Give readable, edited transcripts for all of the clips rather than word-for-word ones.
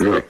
Yeah.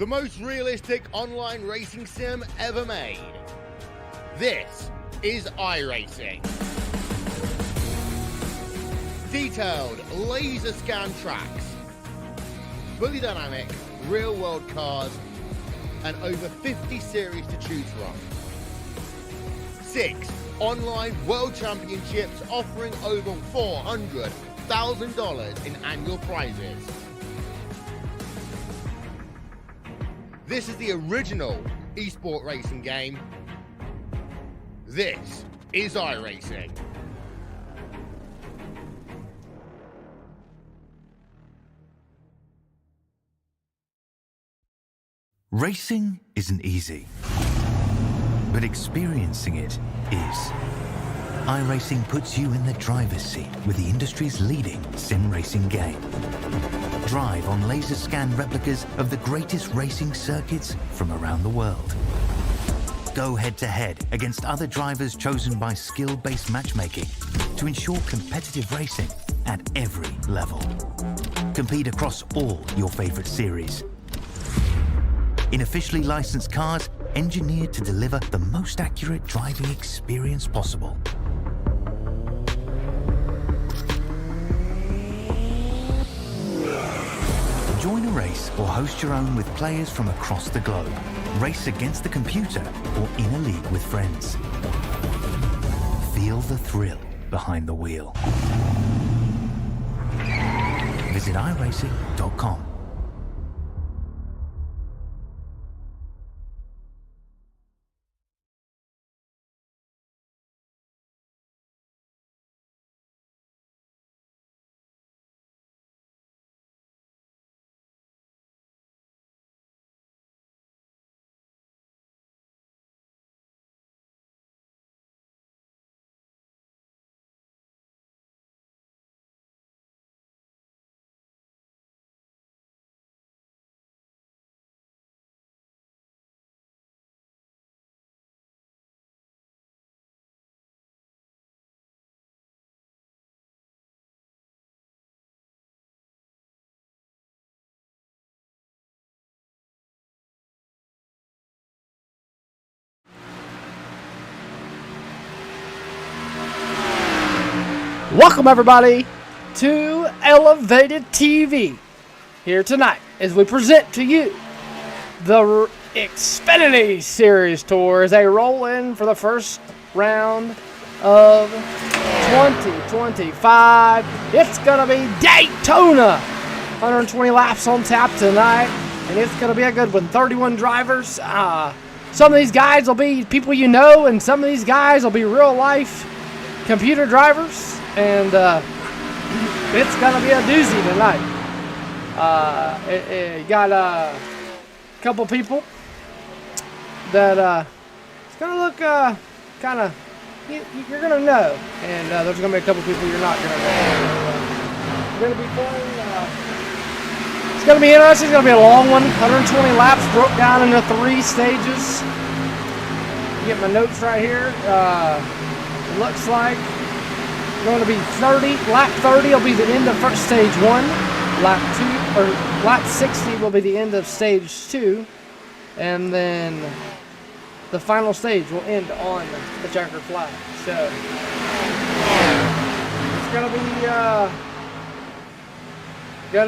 The most realistic online racing sim ever made. This is Iracing. Detailed laser scan tracks, fully dynamic, real world cars, and over 50 series to choose from. 6 online world championships offering over $400,000 in annual prizes. This is the original esport racing game. This is Iracing. Racing isn't easy, but experiencing it is. iRacing puts you in the driver's seat with the industry's leading sim racing game. Drive on laser scan replicas of the greatest racing circuits from around the world. Go head-to-head against other drivers chosen by skill-based matchmaking to ensure competitive racing at every level. Compete across all your favorite series. In officially licensed cars, engineered to deliver the most accurate driving experience possible. Join a race or host your own with players from across the globe. Race against the computer or in a league with friends. Feel the thrill behind the wheel. Visit iracing.com. Welcome everybody to Elevated TV here tonight as we present to you the Xfinity Series Tour as they roll in for the first round of 2025. It's going to be Daytona, 120 laps on tap tonight, and it's going to be a good one. 31 drivers. Some of these guys will be people you know, and some of these guys will be real life computer drivers. And it's going to be a doozy tonight. You got a couple people that it's going to look kind of, you're going to know. And there's going to be a couple people you're not going to know. It's going to be fun. It's going to be interesting. It's going to be a long one. 120 laps broke down into 3 stages. Get my notes right here. It looks like going to be 30. Lap 30 will be the end of first stage 1. Lap 60 will be the end of stage 2, and then the final stage will end on the checkered flag. So it's gonna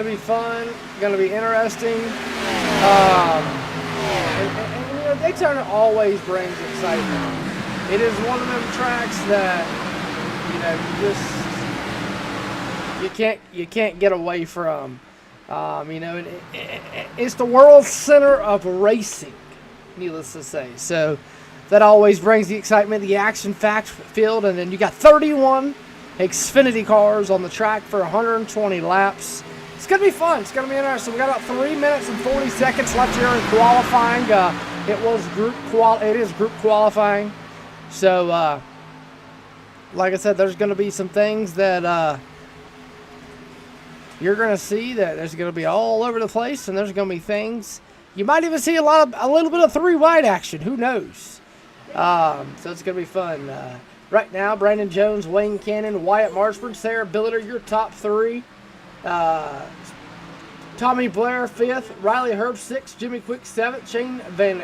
be fun. Gonna be interesting. And you know, Daytona always brings excitement. It is one of them tracks that, you know, you can't get away from. You know, it's the world center of racing, needless to say. So that always brings the excitement, the action-packed field, and then you got 31 Xfinity cars on the track for 120 laps. It's gonna be fun. It's gonna be interesting. We got about 3 minutes and 40 seconds left here in qualifying. It is group qualifying. So, like I said, there's going to be some things that you're going to see that there's going to be all over the place, and there's going to be things you might even see a little bit of 3-wide action. Who knows? So it's going to be fun. Right now, Brandon Jones, Wayne Cannon, Wyatt Marsford, Sarah Billiter, your top 3. Tommy Blair 5th, Riley Herb 6th, Jimmy Quick 7th, Shane Van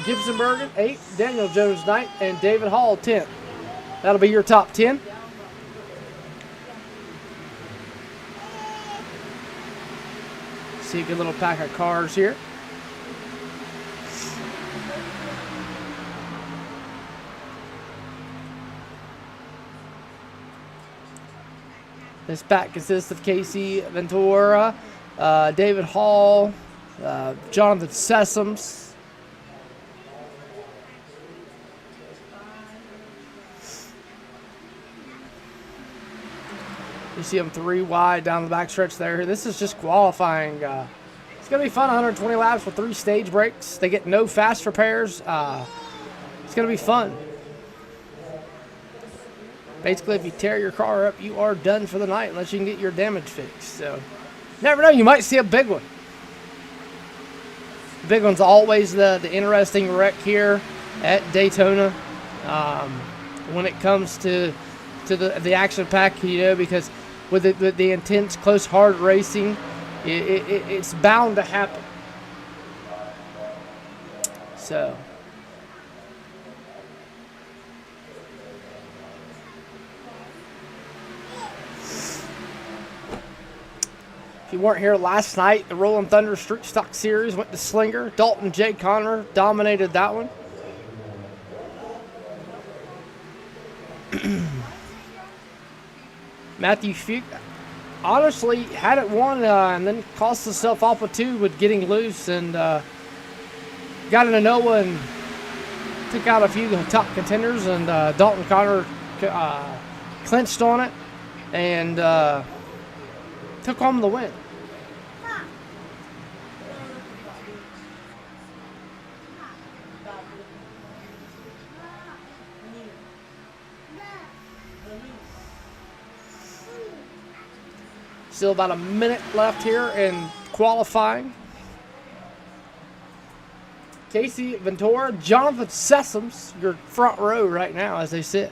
Gibsonbergen 8th, Daniel Jones 9th, and David Hall 10th. That'll be your top 10. See a good little pack of cars here. This pack consists of Casey Ventura, David Hall, Jonathan Sessoms. You see them 3 wide down the backstretch there. This is just qualifying. It's going to be fun, 120 laps with 3 stage breaks. They get no fast repairs. It's going to be fun. Basically, if you tear your car up, you are done for the night unless you can get your damage fixed. So, never know, you might see a big one. The big one's always the interesting wreck here at Daytona. When it comes to the action pack, you know, because with the intense, close, hard racing, it's bound to happen. So. If you weren't here last night, the Rolling Thunder Street Stock Series went to Slinger. Dalton J. Connor dominated that one. Matthew Fuchs honestly hadn't won and then cost himself off with 2 with getting loose and got into Noah and took out a few top contenders, and Dalton Connor clinched on it and took home the win. Still about a minute left here in qualifying. Casey Ventura, Jonathan Sessoms, your front row right now as they sit.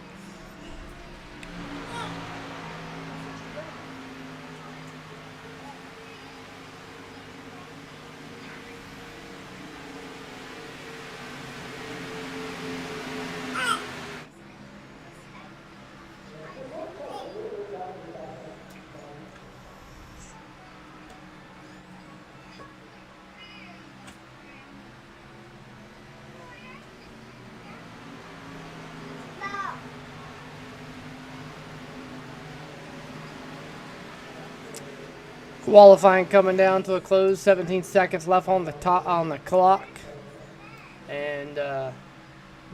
Qualifying coming down to a close. 17 seconds left on the clock, and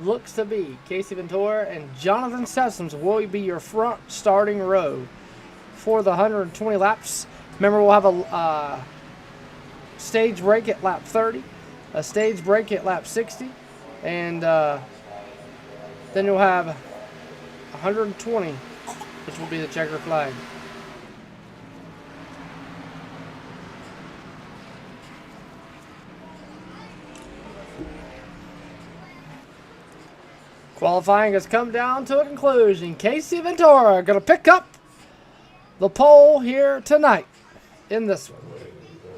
looks to be Casey Ventura and Jonathan Sessoms will be your front starting row for the 120 laps. Remember, we'll have a stage break at lap 30, a stage break at lap 60, and then you'll have 120, which will be the checker flag. Qualifying has come down to a conclusion. Casey Ventura going to pick up the pole here tonight in this one.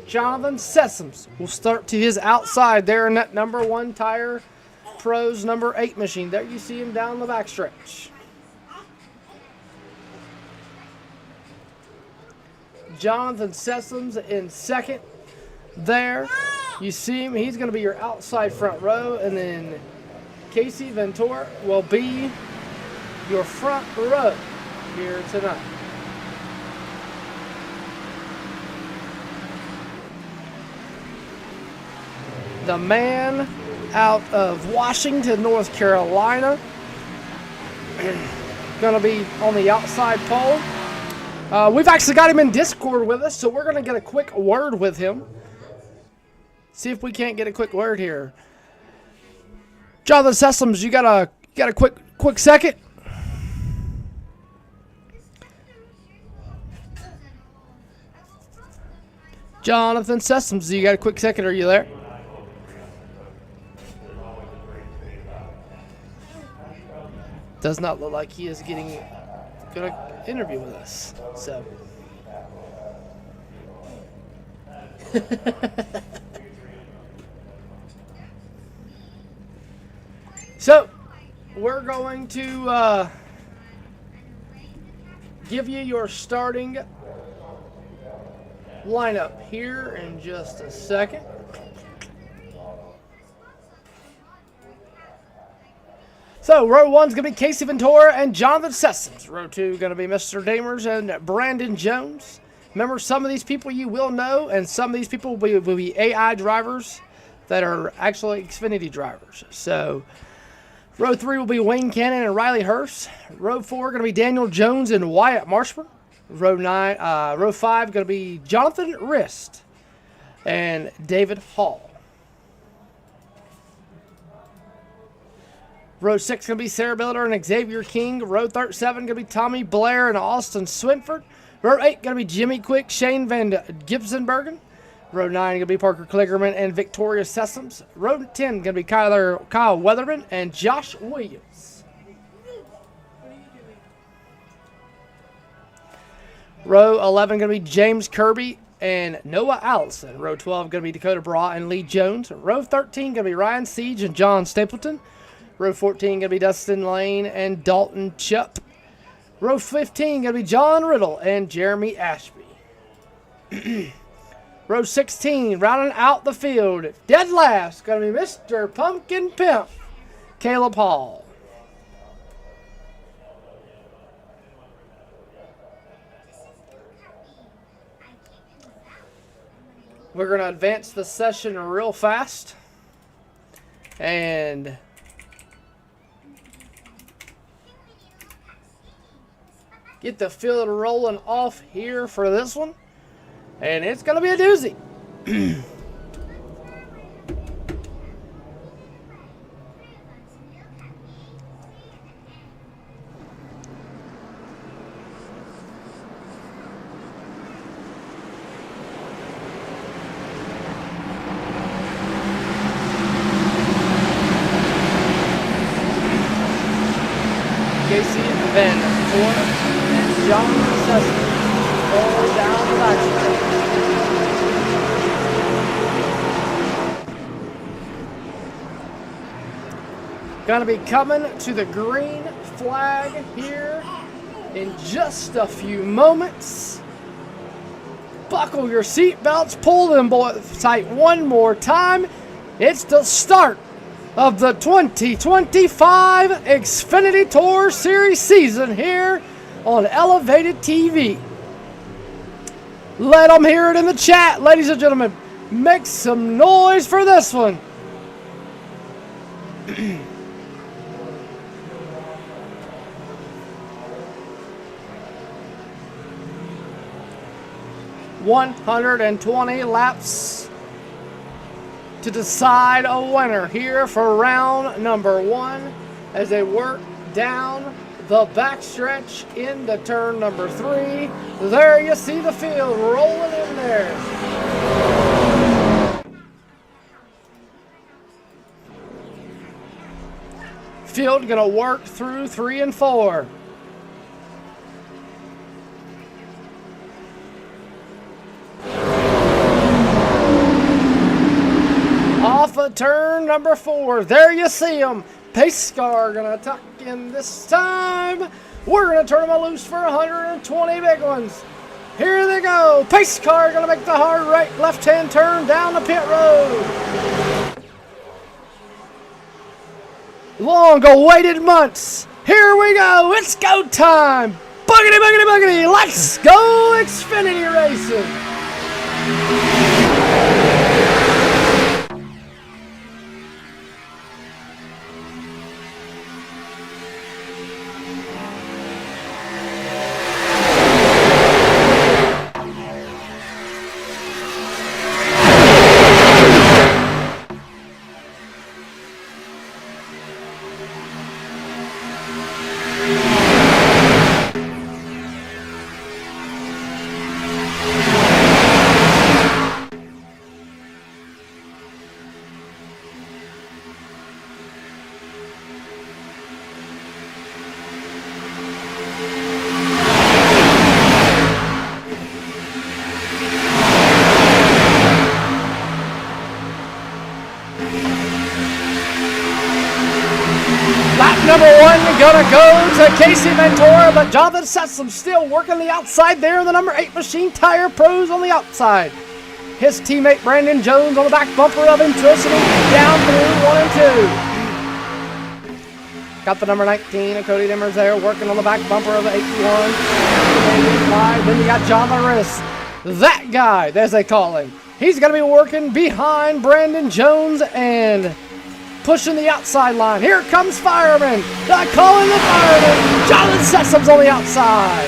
Jonathan Sessoms will start to his outside there in that number 1 Tire Pros number 8 machine. There you see him down the backstretch. Jonathan Sessoms in second there. You see him. He's going to be your outside front row, and then Casey Ventura will be your front row here tonight. The man out of Washington, North Carolina, going to be on the outside pole. We've actually got him in Discord with us, so we're going to get a quick word with him. See if we can't get a quick word here. Jonathan Sessoms, you got a quick second? Jonathan Sessoms, you got a quick second? Are you there? Does not look like he is gonna interview with us. So So, we're going to give you your starting lineup here in just a second. So, row 1's going to be Casey Ventura and Jonathan Sessoms. Row 2 going to be Mr. Damers and Brandon Jones. Remember, some of these people you will know, and some of these people will be AI drivers that are actually Xfinity drivers. So, row 3 will be Wayne Cannon and Riley Hurst. Row 4 going to be Daniel Jones and Wyatt Marshburn. Row 5 going to be Jonathan Rist and David Hall. Row 6 going to be Sarah Billiter and Xavier King. Row 7 going to be Tommy Blair and Austin Swinford. Row 8 going to be Jimmy Quick, Shane Van Gibsonbergen. Row 9 going to be Parker Kligerman and Victoria Sessoms. Row 10 going to be Kyle Weatherman and Josh Williams. Row 11 going to be James Kirby and Noah Allison. Row 12 going to be Dakota Bra and Lee Jones. Row 13 going to be Ryan Siege and John Stapleton. Row 14 going to be Dustin Lane and Dalton Chupp. Row 15 going to be John Riddle and Jeremy Ashby. Row 16, rounding out the field, dead last, going to be Mr. Pumpkin Pimp, Caleb Hall. We're going to advance the session real fast and get the field rolling off here for this one. And it's going to be a doozy. Casey Ventura and John Sessoms all down the back. Going to be coming to the green flag here in just a few moments. Buckle your seatbelts, pull them boys tight one more time. It's the start of the 2025 Xfinity Tour Series season here on Elevated TV. Let them hear it in the chat, ladies and gentlemen. Make some noise for this one. 120 laps to decide a winner here for round number 1 as they work down the backstretch into turn number 3. There you see the field rolling in there. Field gonna work through 3 and 4. Off of turn number 4. There you see them. Pace car gonna tuck in this time. We're gonna turn them loose for 120 big ones. Here they go. Pace car gonna make the hard right left-hand turn down the pit road. Long awaited months. Here we go. It's go time. Boogity, boogity, boogity. Let's go Xfinity Racing. Lap number 1 gonna go to Casey Ventura, but Jonathan Sessom still working the outside there. The number 8 machine, Tire Pros on the outside. His teammate Brandon Jones on the back bumper of him, twisting him down through 1 and 2. Got the number 19 of Cody Dimmers there, working on the back bumper of the 81. Then you got John Larris, that guy, as they call him. He's going to be working behind Brandon Jones and pushing the outside line. Here comes Fireman. Calling the Fireman. Jonathan Sessom's on the outside.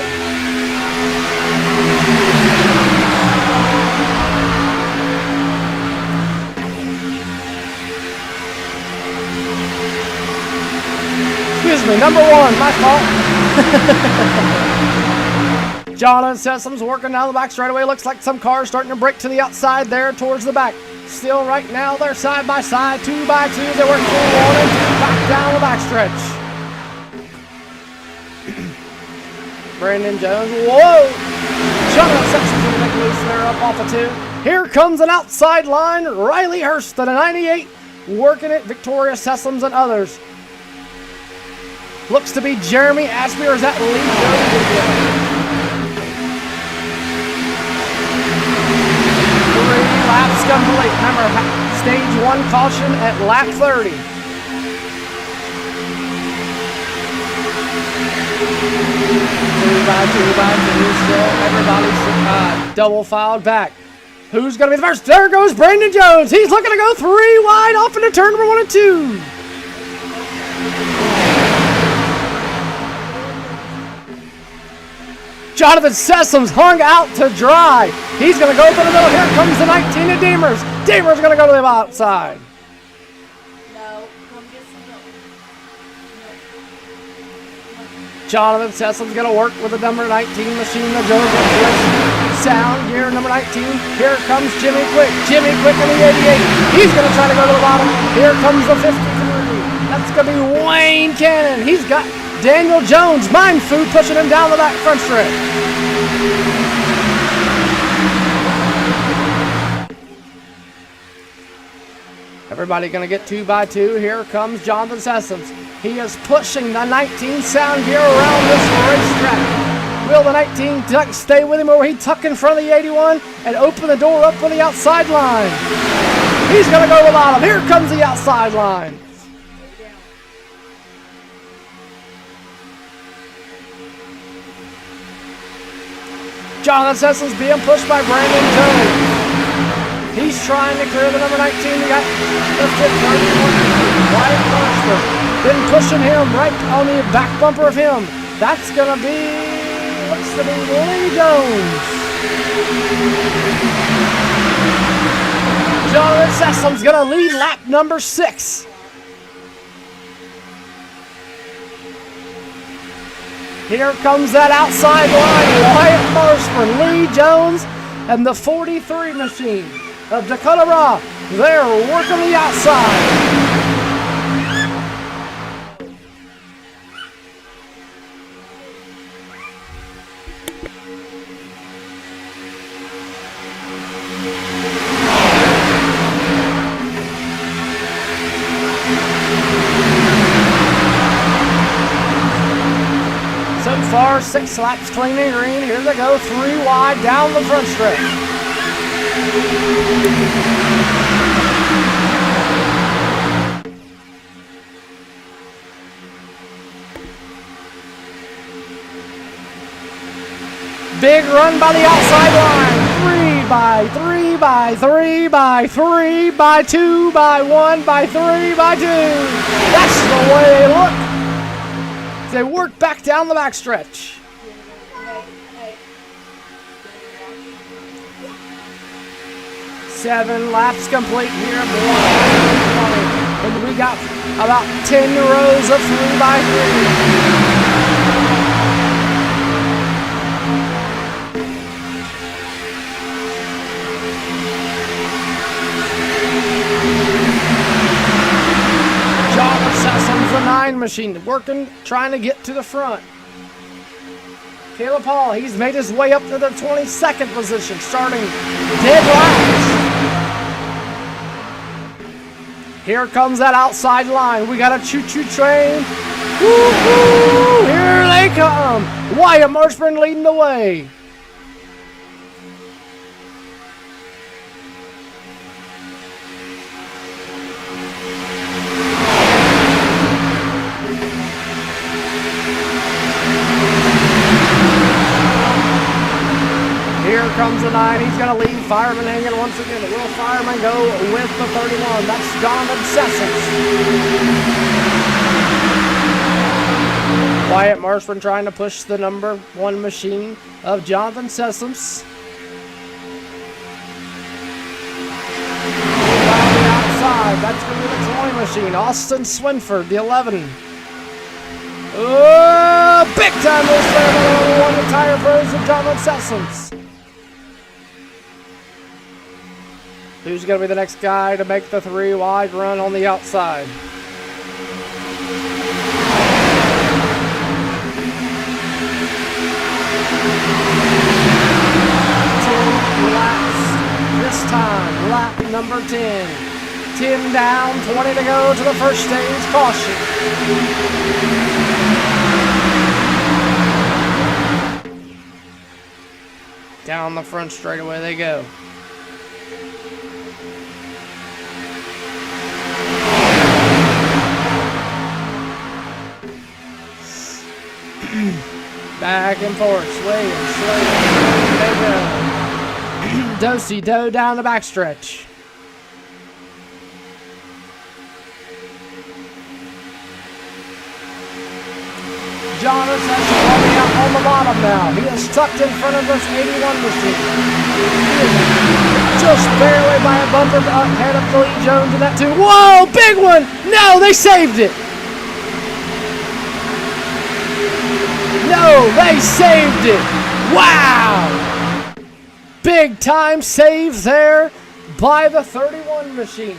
Excuse me, number 1, my fault. Jonathan Sessom's working down the back straightaway. Looks like some cars starting to break to the outside there towards the back. Still right now they're side by side, 2 by 2. They're working 1 and 2 back down the back stretch. Brandon Jones, whoa! Jonathan Sessom's going to make loose there up off of 2. Here comes an outside line. Riley Hurst at a 98, working it. Victoria Sessoms and others. Looks to be Jeremy Ashby, or is that Lee Jones? 3 laps complete. Remember, stage 1 caution at lap 30. 2 by 2 by 2. Still, everybody's double filed back. Who's going to be the first? There goes Brandon Jones. He's looking to go 3 wide off into turn number 1 and 2. Jonathan Sessom's hung out to dry. He's going to go for the middle. Here comes the 19 of Demers. Demers going to go to the outside. No, come get some milk. Jonathan Sessom's going to work with the number 19 machine, the Jones sound gear number 19. Here comes Jimmy Quick. Jimmy Quick in the 88. He's going to try to go to the bottom. Here comes the 53. That's going to be Wayne Cannon. He's got Daniel Jones, Mind Food, pushing him down the back front stretch. Everybody going to get 2 by 2. Here comes Jonathan Sessoms. He is pushing the 19 sound gear around this racetrack. Will the 19 stay with him, or will he tuck in front of the 81 and open the door up for the outside line? He's going to go to the bottom. Here comes the outside line. Jonathan Sessom's being pushed by Brandon Jones. He's trying to clear the number 19. We got the 51. Wyatt Foster. Then pushing him right on the back bumper of him. That's going to be, looks to be Lee Jones. Jonathan Sessom's going to lead lap number 6. Here comes that outside line. Wyatt Marsman, Lee Jones, and the 43 machine of Dakota Raw. They're working the outside. So far, 6 laps clean and green. Here they go, 3 wide down the front stretch. Big run by the outside line. 3 by 3 by 3 by 3 by 2 by 1 by 3 by 2. That's the way they look. They work back down the backstretch. 7 laps complete here. And we got about 10 rows of 3 by 3. Sessom's the 9 machine, working, trying to get to the front. Caleb Hall, he's made his way up to the 22nd position, starting dead last. Here comes that outside line. We got a choo-choo train. Woo-hoo! Here they come. Wyatt Marshburn leading the way. Here comes the 9. He's going to lead Fireman hanging once again. Will Fireman go with the 31? That's Jonathan Sessions. Wyatt Marshburn trying to push the number 1 machine of Jonathan Sessions. On the outside, that's going to be the 20 machine. Austin Swinford, the 11. Oh, big time moves there by the 1 the tire pros of Jonathan Sessions. Who's going to be the next guy to make the 3 wide run on the outside? This time, lap number 10. 10 down, 20 to go to the first stage. Caution. Down the front straightaway they go. Back and forth, sway and sway. There they go. Do-si-do down the backstretch. Jonathan Sessions coming out on the bottom now. He is tucked in front of this 81 machine. Just barely by a bumper ahead of Lee Jones in that 2. Whoa, big one! No, they saved it. No, they saved it. Wow! Big time save there by the 31 machine.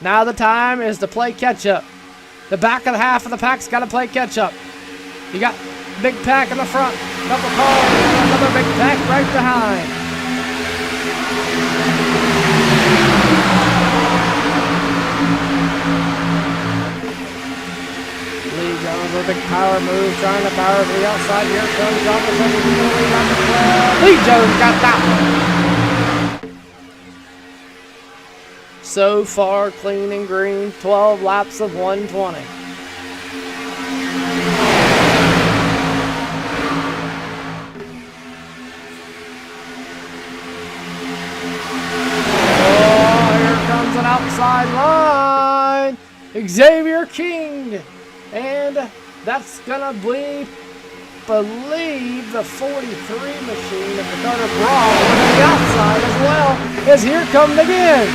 Now the time is to play catch up. The back of the half of the pack's got to play catch up. You got big pack in the front, couple cars, another big pack right behind. Lee Jones with a big power move, trying to power to the outside. Here comes Jonathan Sessions. Lee Jones got that one. So far, clean and green, 12 laps of 120. An outside line, Xavier King, and that's gonna be, believe, the 43 machine of Dakota Brawl on the outside as well, as here comes again.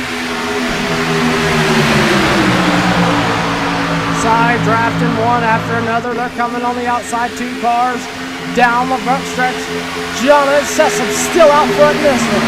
Side drafting one after another. They're coming on the outside, 2 cars down the front stretch. Jonathan Sessions still out front in this one.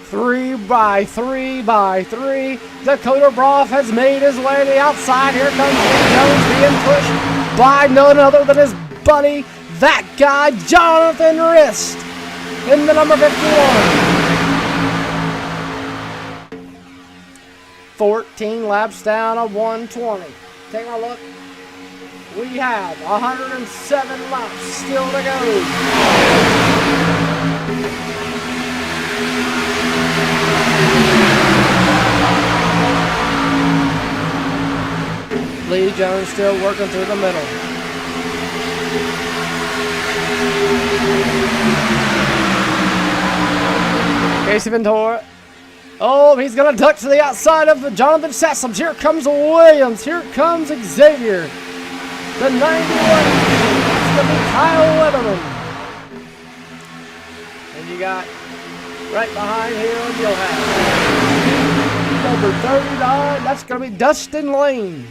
Three by three. Dakota Broff has made his way to the outside. Here comes Lee Jones being pushed by none other than his buddy, that guy, Jonathan Rist, in the number 51. 14 laps down of 120. Take a look. We have 107 laps still to go. Lee Jones still working through the middle. Casey Ventura. Oh, he's going to duck to the outside of Jonathan Sessoms. Here comes Williams. Here comes Xavier. The 91. It's going to be Kyle Weatherman. And you got right behind him, you'll have number 39. That's going to be Dustin Lane.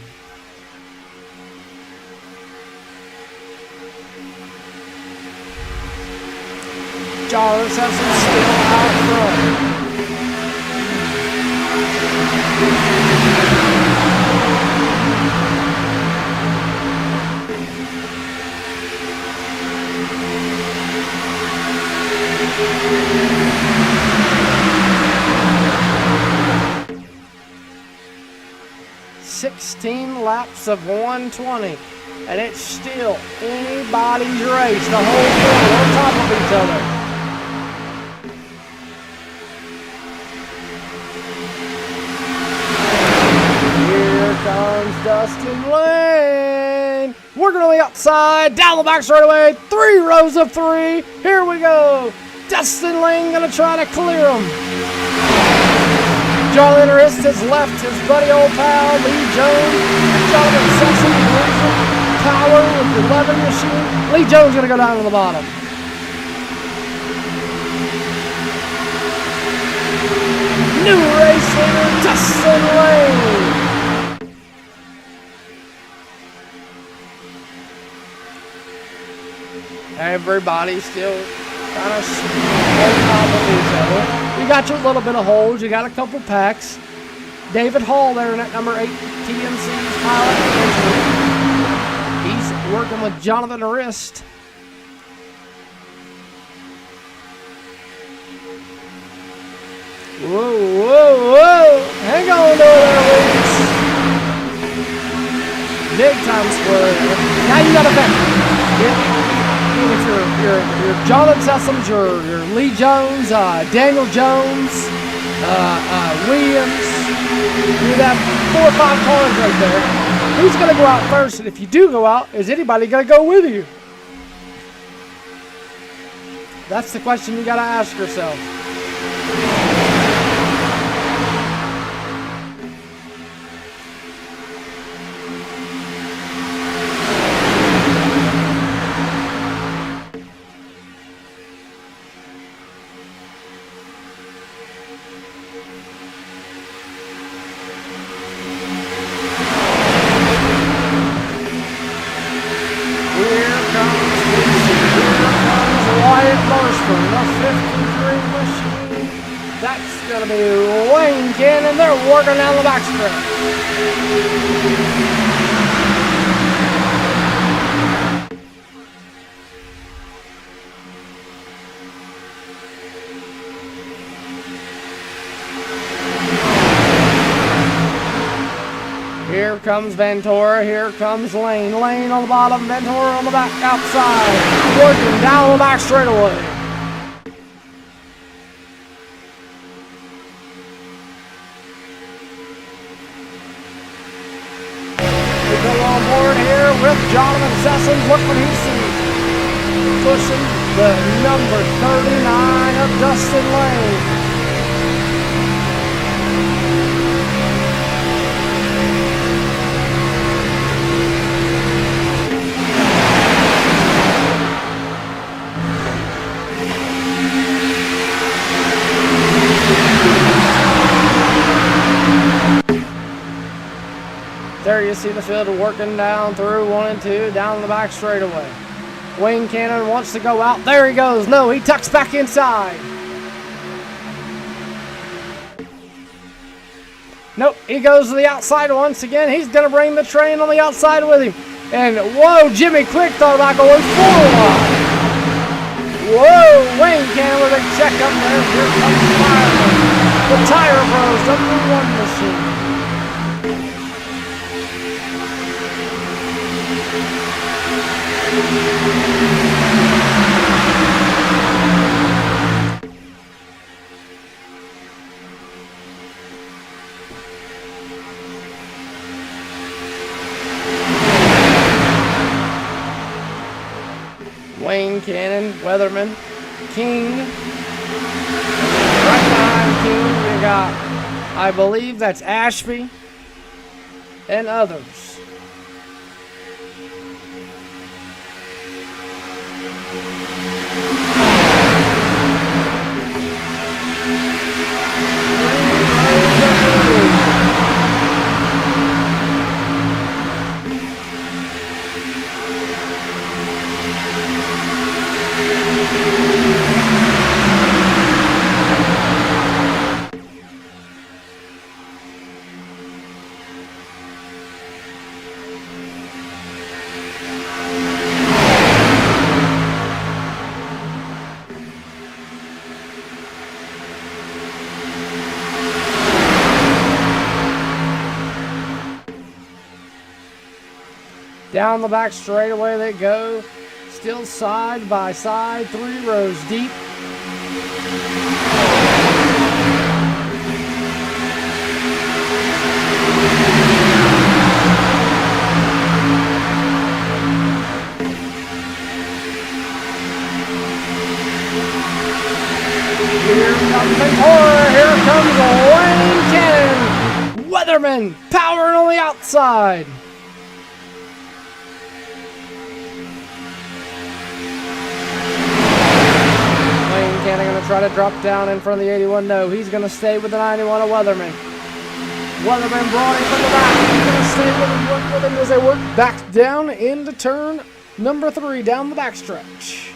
Jonathan Sessoms still out front. 16 laps of 120, and it's still anybody's race. The whole thing on top of each other. Here comes Dustin Lane. We're going to the outside, down the back straightaway, 3 rows of 3. Here we go. Dustin Lane going to try to clear him. Jonathan Rist has left his buddy old pal, Lee Jones. Jonathan Sessoms losing power with the 11 machine. Lee Jones going to go down to the bottom. New race leader, Dustin Lane. Everybody's still kind of on top of each other. You got your little bit of holes. You got a couple packs. David Hall there in that number 8 TMC's pilot. He's working with Jonathan Rist. Whoa, whoa, whoa. Hang on there, Weeks. Big time square. Now you got a bet. It's your Jonathan Sessoms, your Lee Jones, Daniel Jones, Williams. You have 4 or 5 cars right there. Who's going to go out first? And if you do go out, is anybody going to go with you? That's the question you got to ask yourself. That's going to be Wayne Cannon. They're working down the back straight. Here comes Ventura. Here comes Lane. Lane on the bottom. Ventura on the back outside. Working down the back straightaway. On board here with Jonathan Sessoms. Look what he sees. Pushing the number 39 of Dustin Lane. There you see the field working down through 1 and 2, down the back straightaway. Wayne Cannon wants to go out. There he goes. No, he tucks back inside. Nope, he goes to the outside once again. He's going to bring the train on the outside with him. And whoa, Jimmy Quick thought about going forward. Whoa, Wayne Cannon with a check up there. Here comes the Tire Bros #1 machine. Wayne Cannon, Weatherman, King. Right behind King, we got, I believe that's Ashby and others. Down the back straightaway they go, still side by side, 3 rows deep. Here comes the horror, here comes Wayne Cannon, Weatherman, powering on the outside. Cannon going to try to drop down in front of the 81. No, he's going to stay with the 91 of Weatherman. Weatherman brought him from the back. He's going to stay with him, work with him as they work back down into turn number 3 down the backstretch.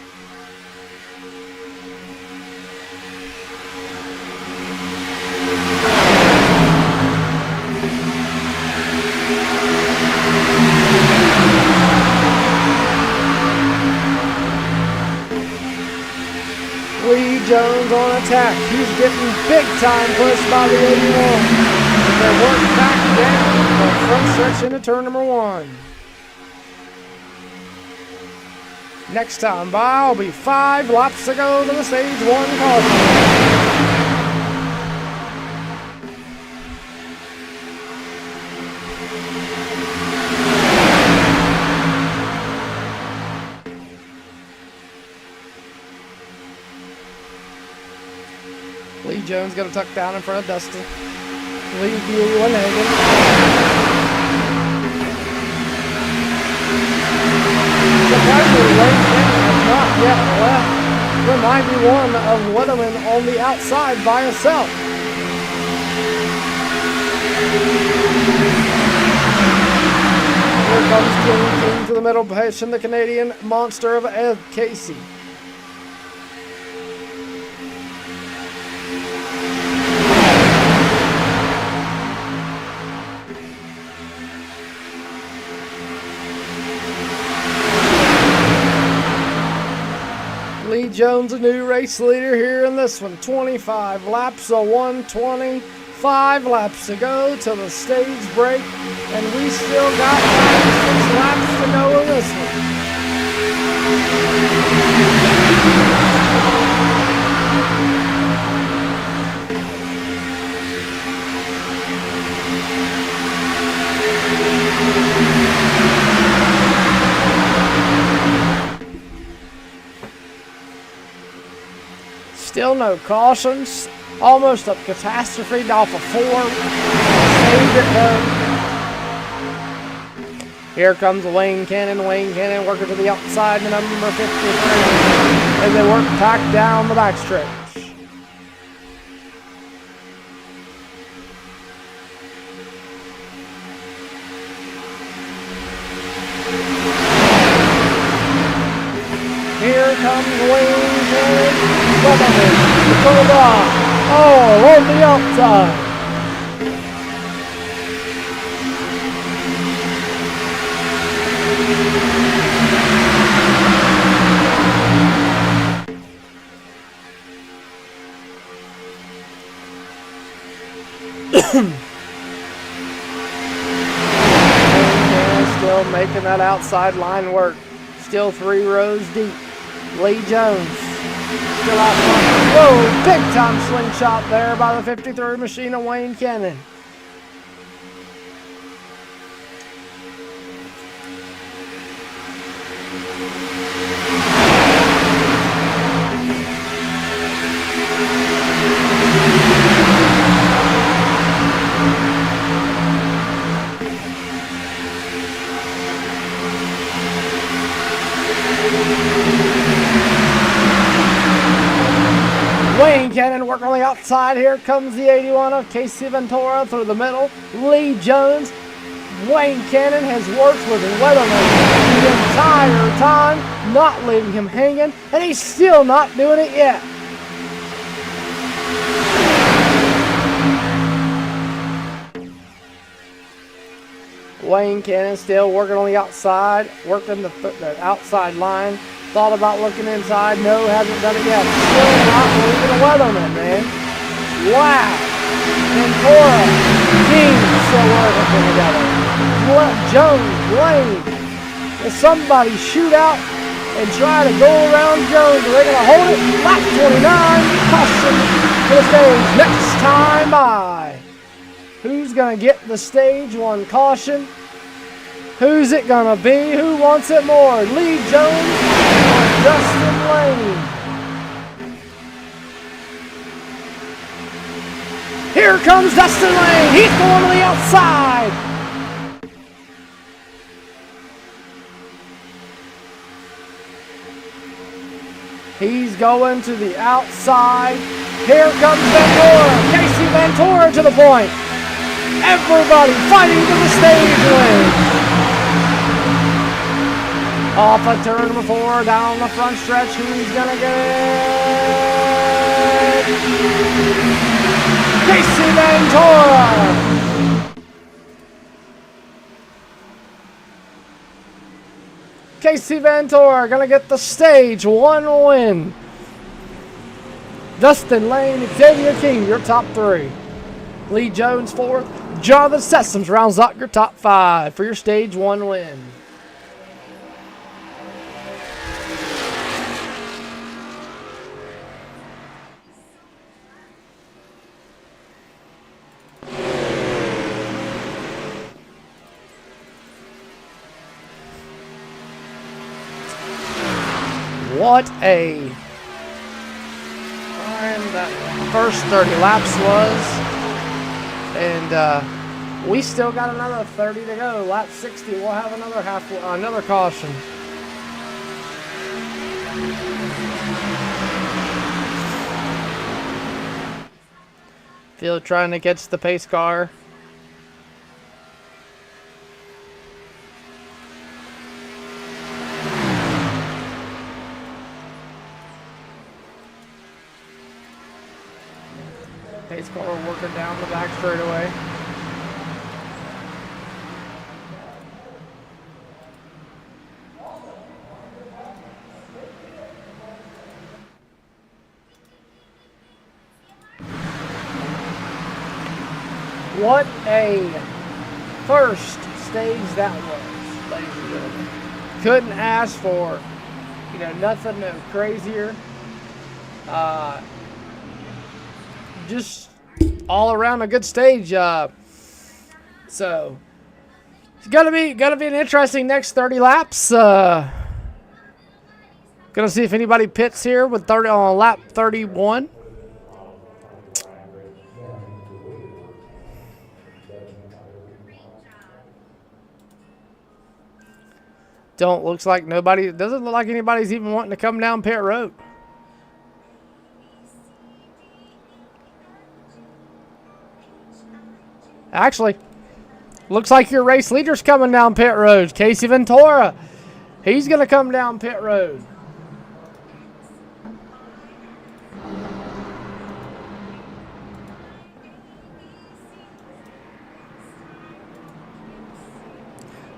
Lee Jones on attack. He's getting big time pushed by the 81. They work back down the front stretch into turn number 1. Next time by will be 5 laps to go to the stage 1 caution. Lee Jones got to tuck down in front of Dustin. Lee Buell and Hagen. Surprisingly, Wayne Cannon has not yet left the 91 of Weatherman on the outside by himself. Here comes King to the middle, pushing the Canadian monster of Ed Casey. Lee Jones, a new race leader here in this one. 25 laps of 120. 5 laps to go till the stage break. And we still got 6 laps to go in this one. Still no cautions. Almost a catastrophe off of 4. Saved it though. Here comes Wayne Cannon. Wayne Cannon working to the outside, the number 53. As they work back down the backstretch. Here comes Wayne Cannon. Weatherman, pulled off. Oh, on the outside. Still making that outside line work. Still 3 rows deep. Lee Jones still out front. Whoa, big time slingshot there by the 53 machine of Wayne Cannon. outside. Here comes the 81 of Casey Ventura through the middle. Lee Jones. Wayne Cannon has worked with Weatherman the entire time, not leaving him hanging, and he's still not doing it yet. Wayne Cannon still working on the outside, working the outside line. Thought about looking inside. No, hasn't done it yet. Still not leaving the Weatherman, man. Wow. Ventura, King still working together. Jones, Lane. If somebody shoot out and try to go around Jones, are they going to hold it? Lap 29, caution to the stage. Next time by. Who's going to get the stage one caution? Who's it going to be? Who wants it more? Lee Jones or Dustin Lane? Here comes Dustin Lane. He's going to the outside. He's going to the outside. Here comes Ventura. Casey Ventura to the point. Everybody fighting to the stage win. Off of turn number 4, down the front stretch. Who's gonna get it? Casey Ventura. Casey Ventura gonna get the stage 1 win. Dustin Lane, Xavier King, your top 3. Lee Jones 4th. Jonathan Sessoms rounds out your top 5 for your stage 1 win. What a time that first 30 laps was. And we still got another 30 to go. Lap 60, we'll have another caution. Field trying to catch the pace car. Pace car working down the back straightaway. What a first stage that was, ladies and gentlemen. Couldn't ask for, nothing crazier. Just all around a good stage. So it's gonna be an interesting next 30 laps. Gonna see if anybody pits here with 30 on lap 31. Looks like nobody. Doesn't look like anybody's even wanting to come down pit road. Actually, looks like your race leader's coming down pit road. Casey Ventura. He's going to come down pit road.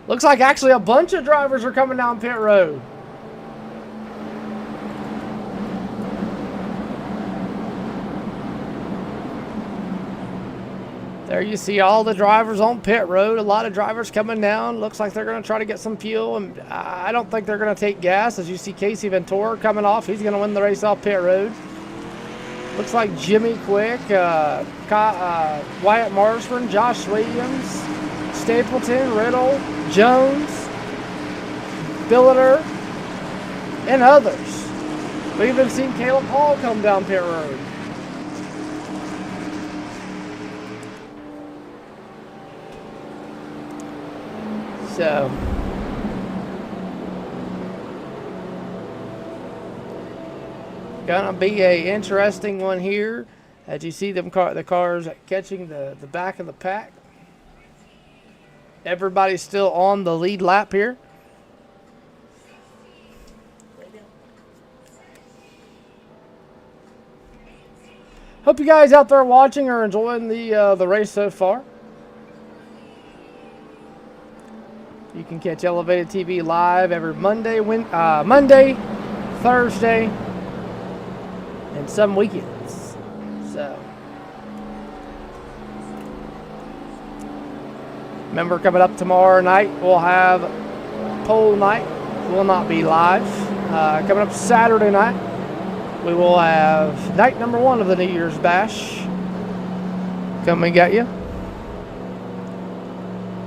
Looks like actually a bunch of drivers are coming down pit road. There you see all the drivers on pit road. A lot of drivers coming down. Looks like they're going to try to get some fuel. And I don't think they're going to take gas. As you see Casey Ventura coming off. He's going to win the race off pit road. Looks like Jimmy Quick, Wyatt Marsman, Josh Williams, Stapleton, Riddle, Jones, Billiter, and others. We've even seen Caleb Hall come down pit road. So, gonna be a interesting one here As you see them the cars catching the back of the pack. Everybody's still on the lead lap here. Hope you guys out there watching are enjoying the race so far. You can catch Elevated TV live every Monday, Thursday, and some weekends. So, remember, coming up tomorrow night, we'll have pole night. Will not be live. Coming up Saturday night, we will have night number 1 of the New Year's Bash. Come and get you.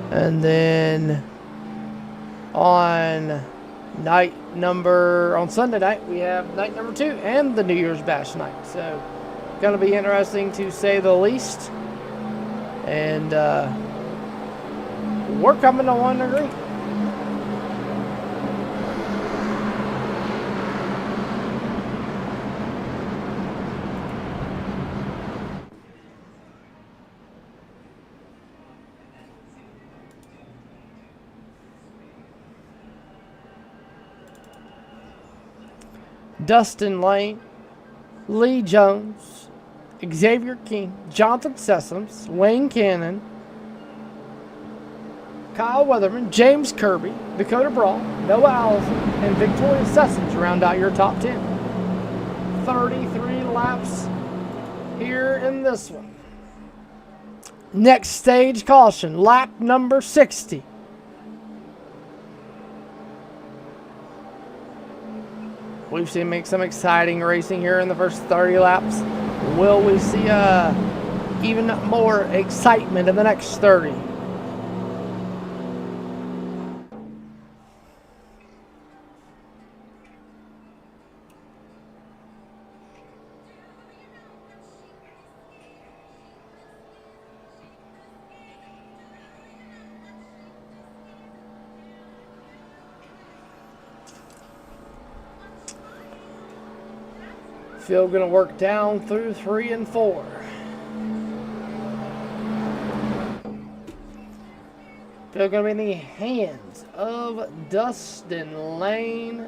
And then on Sunday night, we have night number 2 and the New Year's Bash night. So, going to be interesting to say the least. And we're coming to one degree. Dustin Lane, Lee Jones, Xavier King, Jonathan Sessoms, Wayne Cannon, Kyle Weatherman, James Kirby, Dakota Brawl, Noah Allison, and Victoria Sessoms round out your top 10. 33 laps here in this one. Next stage caution, lap number 60. We've seen some exciting racing here in the first 30 laps. Will we see even more excitement in the next 30? Field going to work down through 3 and 4. Field going to be in the hands of Dustin Lane.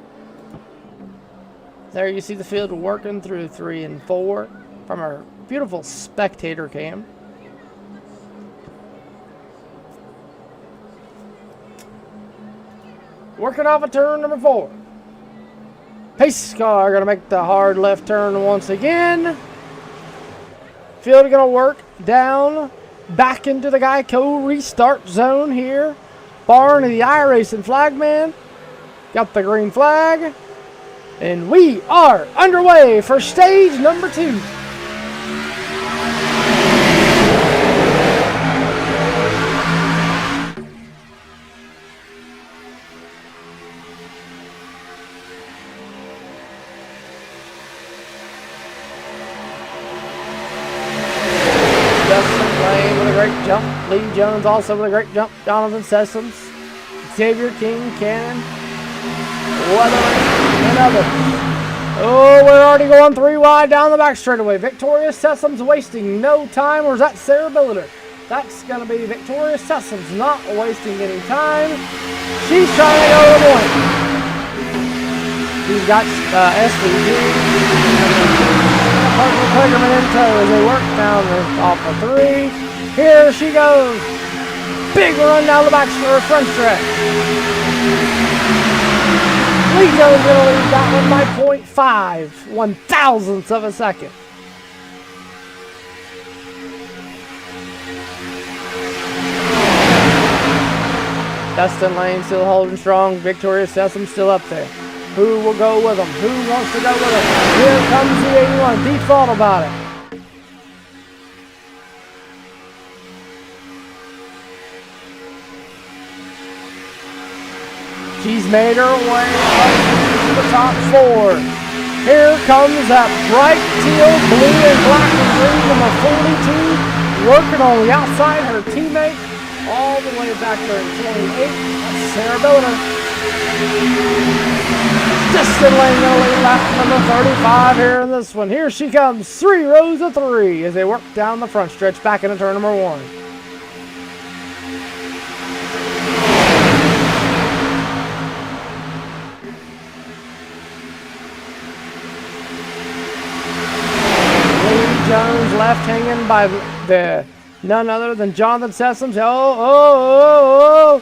There you see the field working through 3 and 4 from our beautiful spectator cam. Working off of turn number 4. Pace car going to make the hard left turn once again. Field going to work down back into the Geico restart zone here. Barn of the Iracing flagman. Got the green flag. And we are underway for stage number 2. Great jump. Lee Jones also with a great jump. Jonathan Sessoms, Xavier King, Cannon, Weatherman, and others. Oh, we're already going 3 wide down the back straightaway. Victoria Sessoms wasting no time. Or is that Sarah Billiter? That's going to be Victoria Sessoms not wasting any time. She's trying to go to the point. She's got SVG. Parker Kligerman in tow as they work down off of 3. Here she goes. Big run down the back front stretch. Lee Jones going to lead that one by 0.5, 1/1000th of a second. Dustin Lane still holding strong. Victoria Sessom still up there. Who will go with him? Who wants to go with him? Here comes the 81. Deep thought about it. She's made her way up to the top 4. Here comes that bright teal, blue, and black and green number 42, working on the outside. Her teammate all the way back there in 28. That's Sarah Billiter. Dustin Lane gonna lead lap number 35 here in this one. Here she comes, 3 rows of 3 as they work down the front stretch back into turn number 1. Lee Jones left hanging by the none other than Jonathan Sessoms. Oh.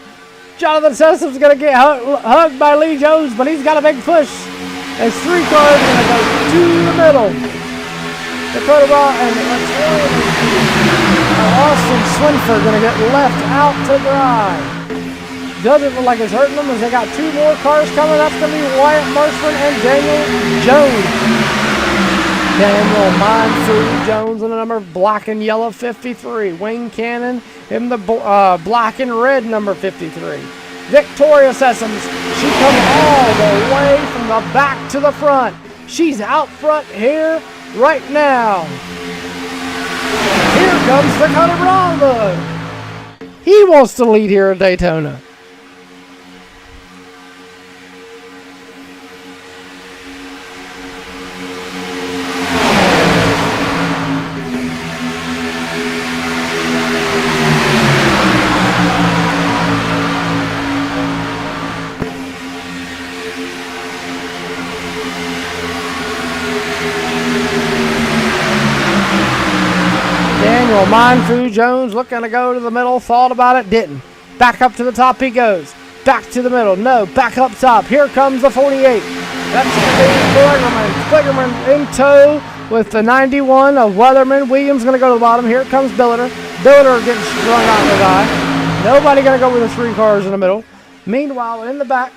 Jonathan Sessom's going to get hugged by Lee Jones, but he's got a big push. As 3 cars going to go to the middle. Dakota Raw and Austin Swinford going to get left out to dry. Doesn't look like it's hurting them as they got 2 more cars coming. That's going to be Wyatt Marshman and Daniel Jones. Daniel Mindfree Jones in the number black and yellow 53. Wayne Cannon in the black and red number 53. Victoria Sessoms, she comes all the way from the back to the front. She's out front here right now. Here comes Dakota Bravo. He wants to lead here at Daytona. Daniel Mindfree Jones looking to go to the middle, thought about it, didn't. Back up to the top he goes. Back to the middle, no, back up top. Here comes the 48. That's Kliggerman in tow with the 91 of Weatherman. Williams going to go to the bottom. Here comes Billiter. Billiter getting strung out to die. Nobody going to go with the 3 cars in the middle. Meanwhile, in the back,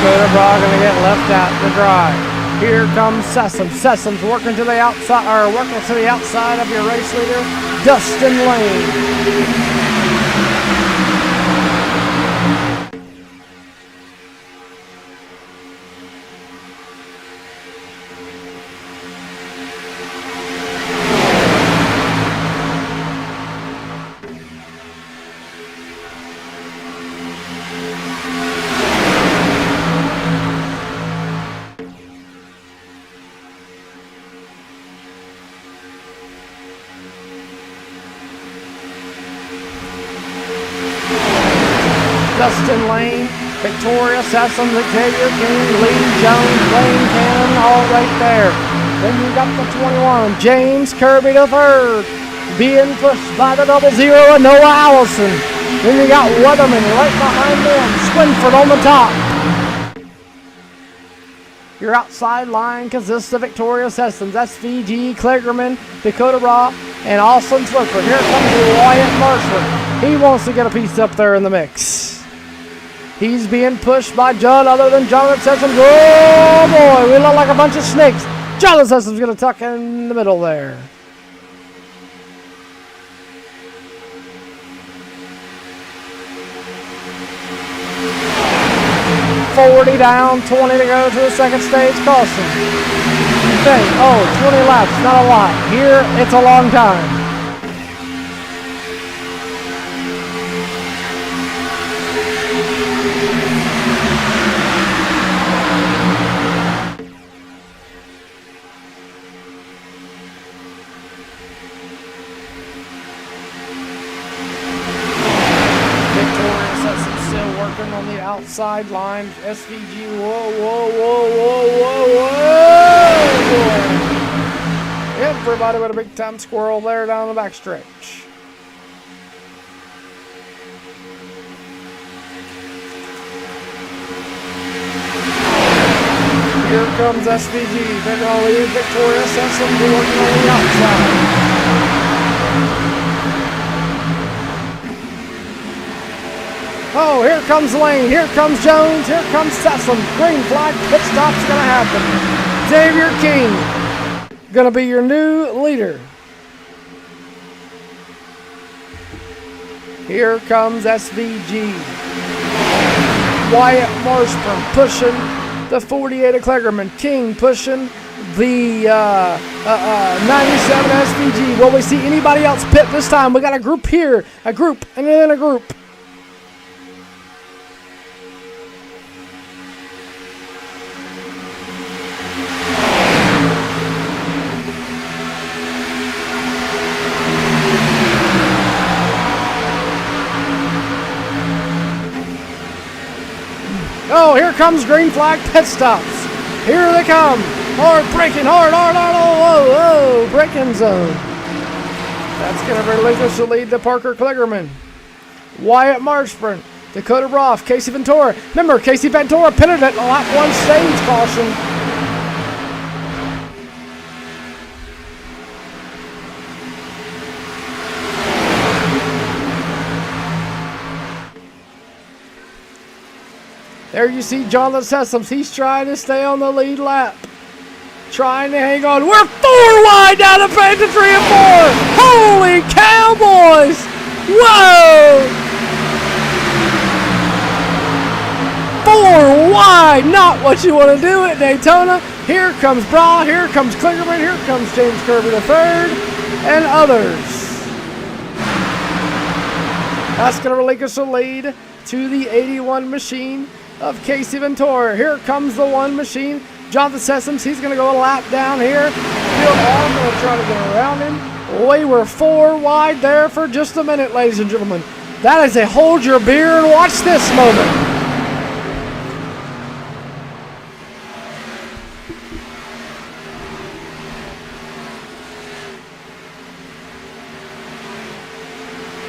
Dakota Bra going to get left out to dry. Here comes Sessoms. Sessoms working to the outside, or working to the outside of your race leader, Dustin Lane. Dustin Lane, Victoria Sessoms, Xavier King, Lee Jones, Wayne Cannon, all right there. Then you got the 21, James Kirby the third, being pushed by the 00 and Noah Allison. Then you got Weatherman right behind them, Swinford on the top. Your outside line consists of Victoria Sessoms, SVG, Kligerman, Dakota Raw, and Austin Swinford. Here comes Wyatt Marshall. He wants to get a piece up there in the mix. He's being pushed by John other than Jonathan Sessoms. Oh boy, we look like a bunch of snakes. Jonathan Sessoms going to tuck in the middle there. $40 down, 20 to go to the second stage crossing. 20 laps, not a lot. Here, it's a long time. On the outside line, SVG, whoa. Everybody with a big time squirrel there down the back stretch. Here comes SVG, they're going to leave Victoria Sessoms working on the outside. Oh, here comes Lane, here comes Jones, here comes Sessoms. Green flag, pit stop's going to happen. Xavier King, going to be your new leader. Here comes SVG. Wyatt Marshburn pushing the 48 of Kligerman. King pushing the 97 SVG. Will we see anybody else pit this time? We got a group here, a group, and then a group. Oh, here comes green flag pit stops. Here they come. Hard braking, hard, oh, braking zone. That's going to relinquish the lead to Parker Kligerman. Wyatt Marshburn, Dakota Roth, Casey Ventura. Remember, Casey Ventura pitted at lap 1 stage caution. There you see Jonathan Sessoms. He's trying to stay on the lead lap. Trying to hang on. We're 4 wide down the pace to 3 and 4. Holy cow, boys. Whoa. 4 wide. Not what you want to do at Daytona. Here comes Bra. Here comes Kligerman. Here comes James Kirby III. And others. That's going to relinquish the lead to the 81 machine of Casey Ventura. Here comes the 1 machine, Jonathan Sessoms. He's going to go a lap down here. Field on, going to try to get around him. We were 4 wide there for just a minute, ladies and gentlemen. That is a hold your beer and watch this moment.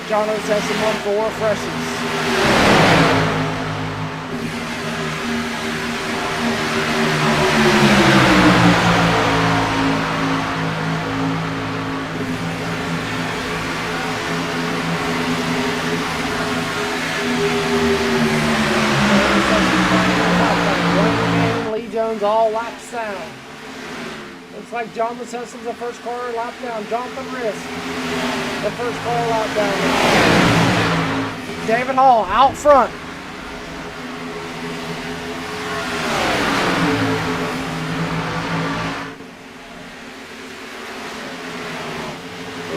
Jonathan Sessoms on 4 freshies. All laps down. Looks like Jonathan Sessoms the first car lap down. Jonathan Risk the first car lap down. David Hall out front.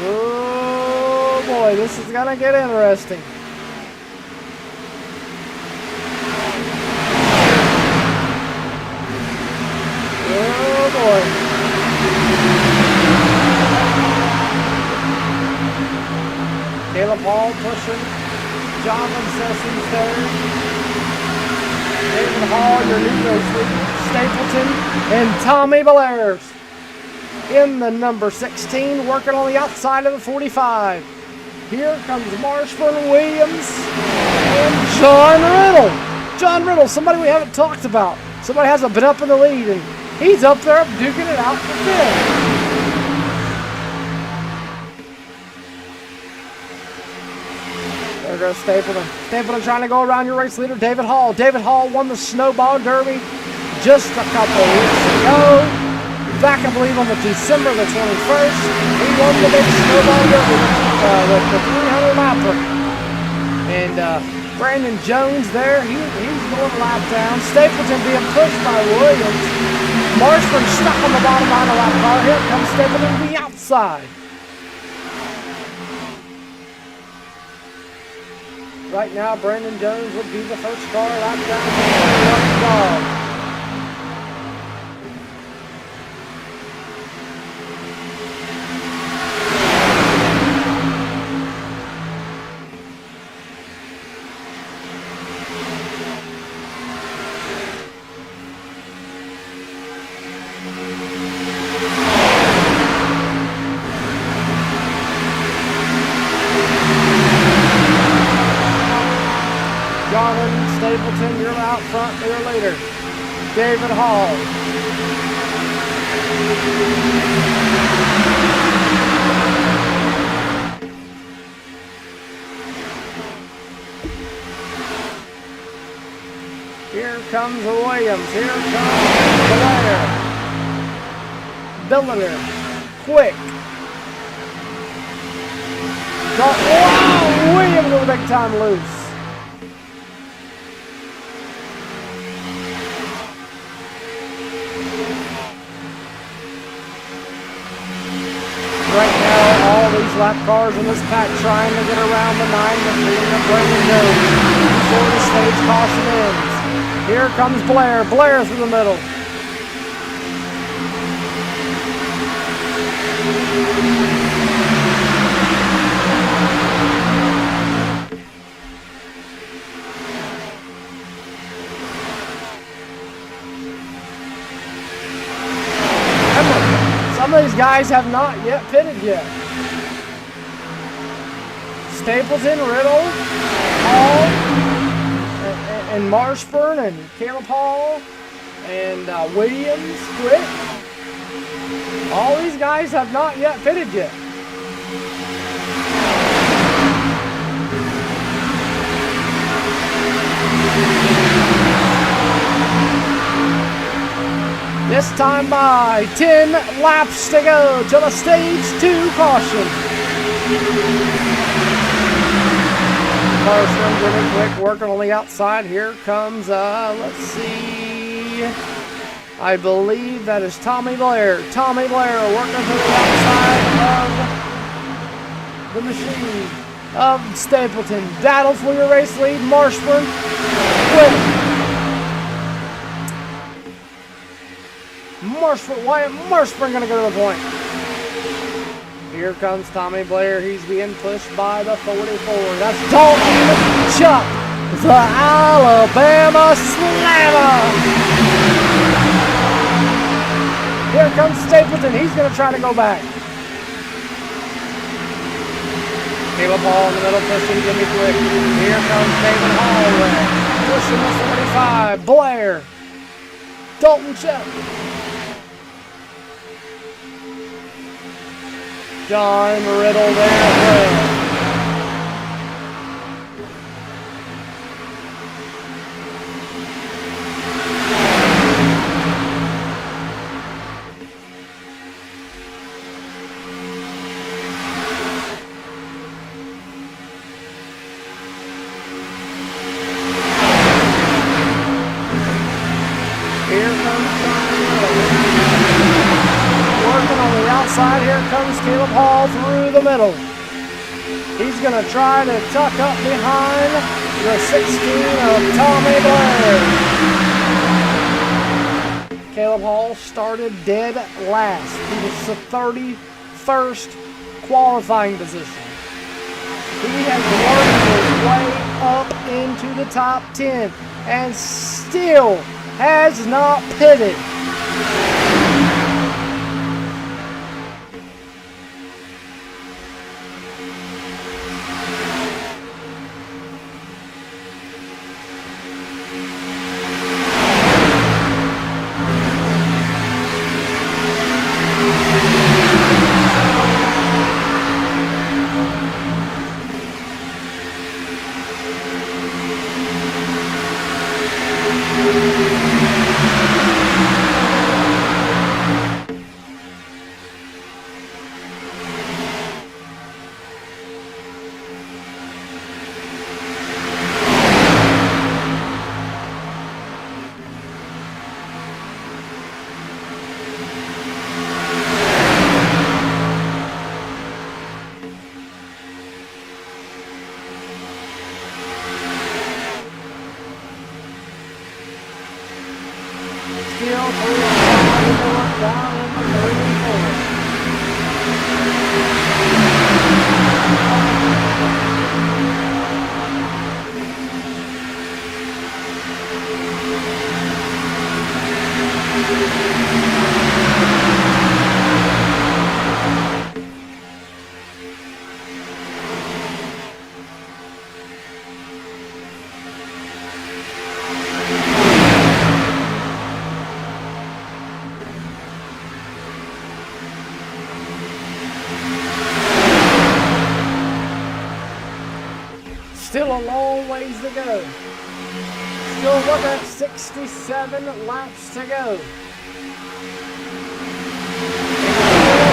Oh boy, this is gonna get interesting. Oh boy. Caleb Hall pushing. Jonathan Sessoms there. David Hall, your new race leader. Stapleton and Tommy Belair's in the number 16, working on the outside of the 45. Here comes Marshburn, Williams, and John Riddle. John Riddle, somebody we haven't talked about. Somebody hasn't been up in the lead, and he's up there duking it out for 5th. There goes Stapleton. Stapleton trying to go around your race leader, David Hall. David Hall won the Snowball Derby just a couple weeks ago. Back, I believe, on the December the 21st. He won the big Snowball Derby, the 300 lapper. And Brandon Jones there, he's going a lap down. Stapleton being pushed by Williams. Marshburn stuck on the bottom line of the lap car. Here comes Stapleton to the outside. Right now, Brandon Jones would be the first car lap down to the dog. Stapleton, you're out front there later. David Hall. Here comes Williams. Here comes Blair. Billiner. Quick. Wow! Williams with a big time loose. lap cars in this pack trying to get around the 9 machine of Brandon Jones before the stage caution ends. Here comes Blair. Blair through the middle. Some of these guys have not yet pitted yet. Stapleton, Riddle, Hall, and Marshburn, and Caleb Hall, and Williams, Quick. All these guys have not yet pitted yet. This time by 10 laps to go to the stage 2 caution. Marshburn really quick, working on the outside. Here comes, let's see, I believe that is Tommy Blair. Tommy Blair working to the outside of the machine of Stapleton. Battle for your race lead. Marshburn with Marshburn going to go to the point. Here comes Tommy Blair. He's being pushed by the 44. That's Dalton Chuck, the Alabama Slammer. Here comes Stapleton. He's going to try to go back. Caleb Hall in the middle, pushing Jimmy Quick. Here comes David Holloway, pushing the 45. Blair, Dalton Chuck. John Riddle there as well. Here comes John Riddle. Working on the outside, here comes Caleb Hall through the middle. He's going to try to tuck up behind the 16 of Tommy Blair. Caleb Hall started dead last. He was the 31st qualifying position. He has worked his way up into the top 10 and still has not pitted. Still a long ways to go. Still looking at 67 laps to go.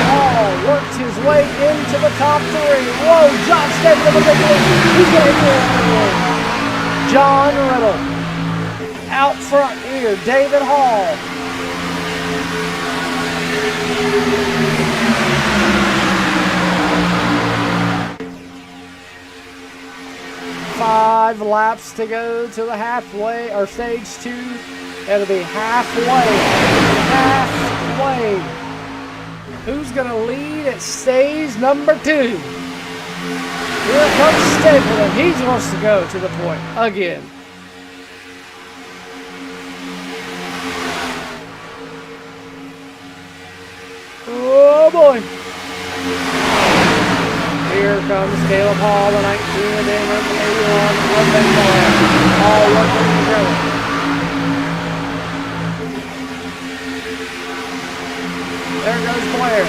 Hall worked his way into the top 3. Whoa, John Stapleton with a big lead. He's going to get it. John Riddle. Out front here, David Hall. 5 laps to go to the halfway, or stage 2. It'll be halfway. Halfway. Who's going to lead at stage number 2? Here comes Stapleton. He wants to go to the point again. Oh boy. Here comes Caleb Hall, the 19, and then the 81, all working together. There goes Blair.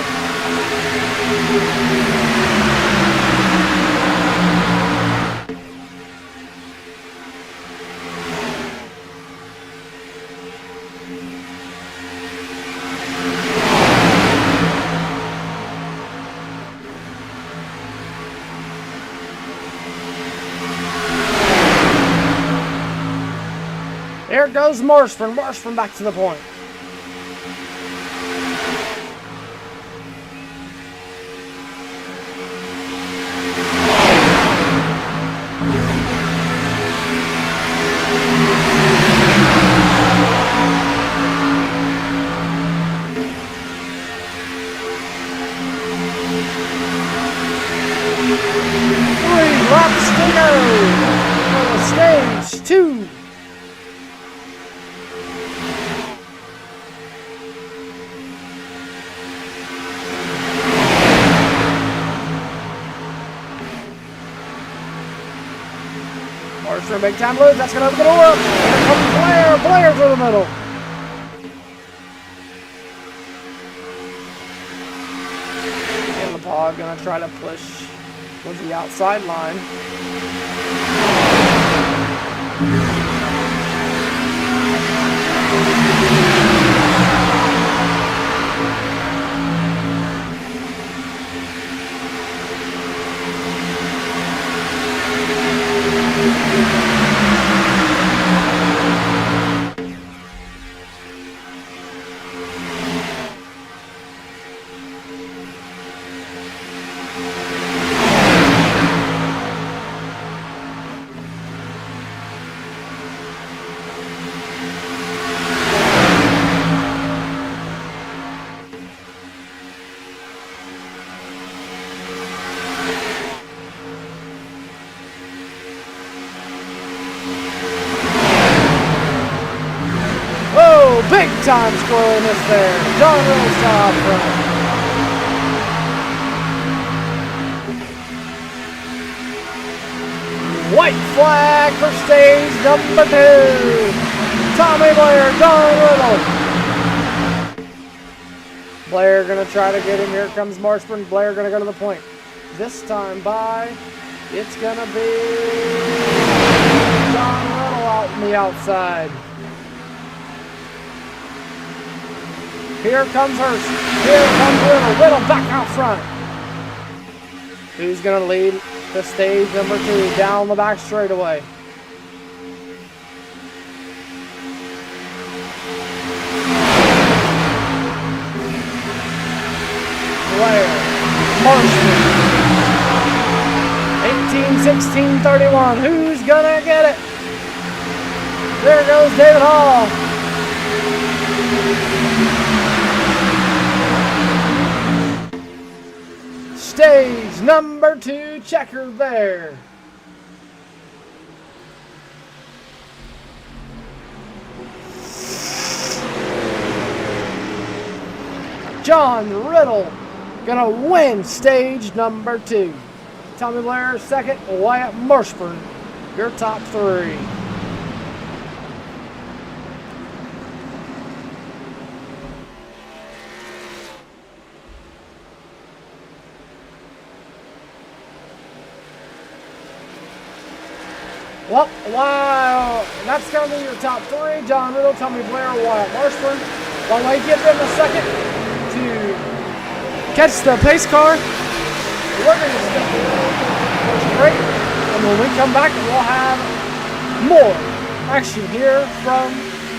There goes Marshburn. Marshburn back to the point. Laps to go for stage 2. Marshburn, big time load. That's going to open the door up. Here comes Blair. Blair through the middle. And LePaul going to try to push towards the outside line. Big time squirreliness there. John Rose top front. White flag for stage number 2. Tommy Blair, John Riddle. Blair gonna try to get him. Here comes Marshburn. Blair gonna go to the point. This time by, it's gonna be John Riddle out on the outside. Here comes Hurst. Here comes Riddle. Riddle back out front. Who's going to lead the stage number 2 down the back straightaway? Blair. Marshburn. 18-16-31. Who's going to get it? There goes David Hall. Stage number 2 checker there. John Riddle gonna win stage number 2. Tommy Blair second, Wyatt Marshburn, your top 3. Well, wow, that's going to be your top 3. John Riddle, Tommy Blair, Wyatt Marshburn. While I give them a second to catch the pace car, we're going to step break. And when we come back, we'll have more action here from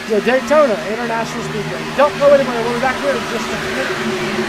the Daytona International Speedway. Don't go anywhere. We'll be back here in just a minute.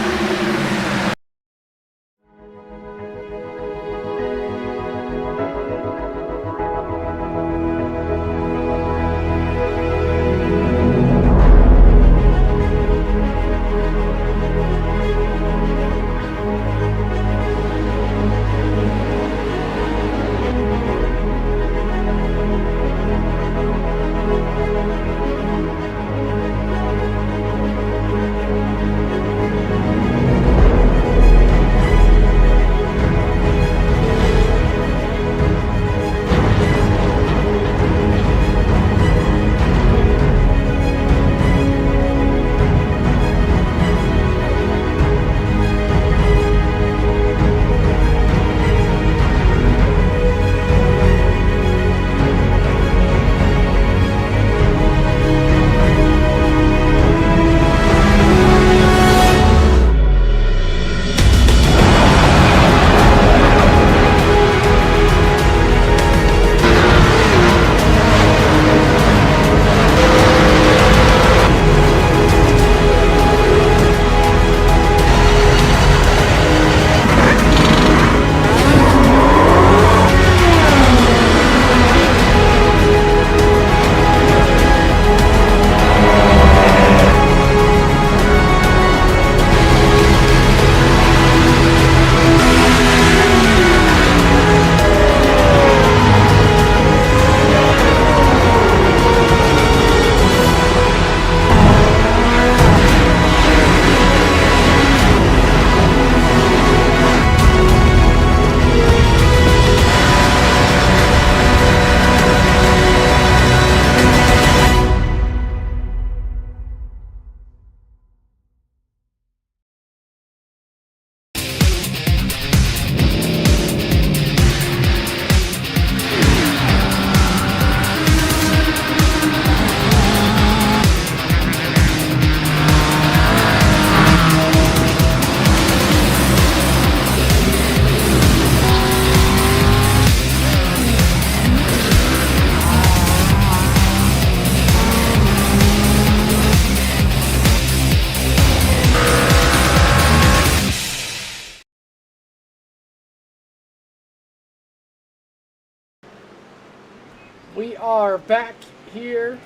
We are back here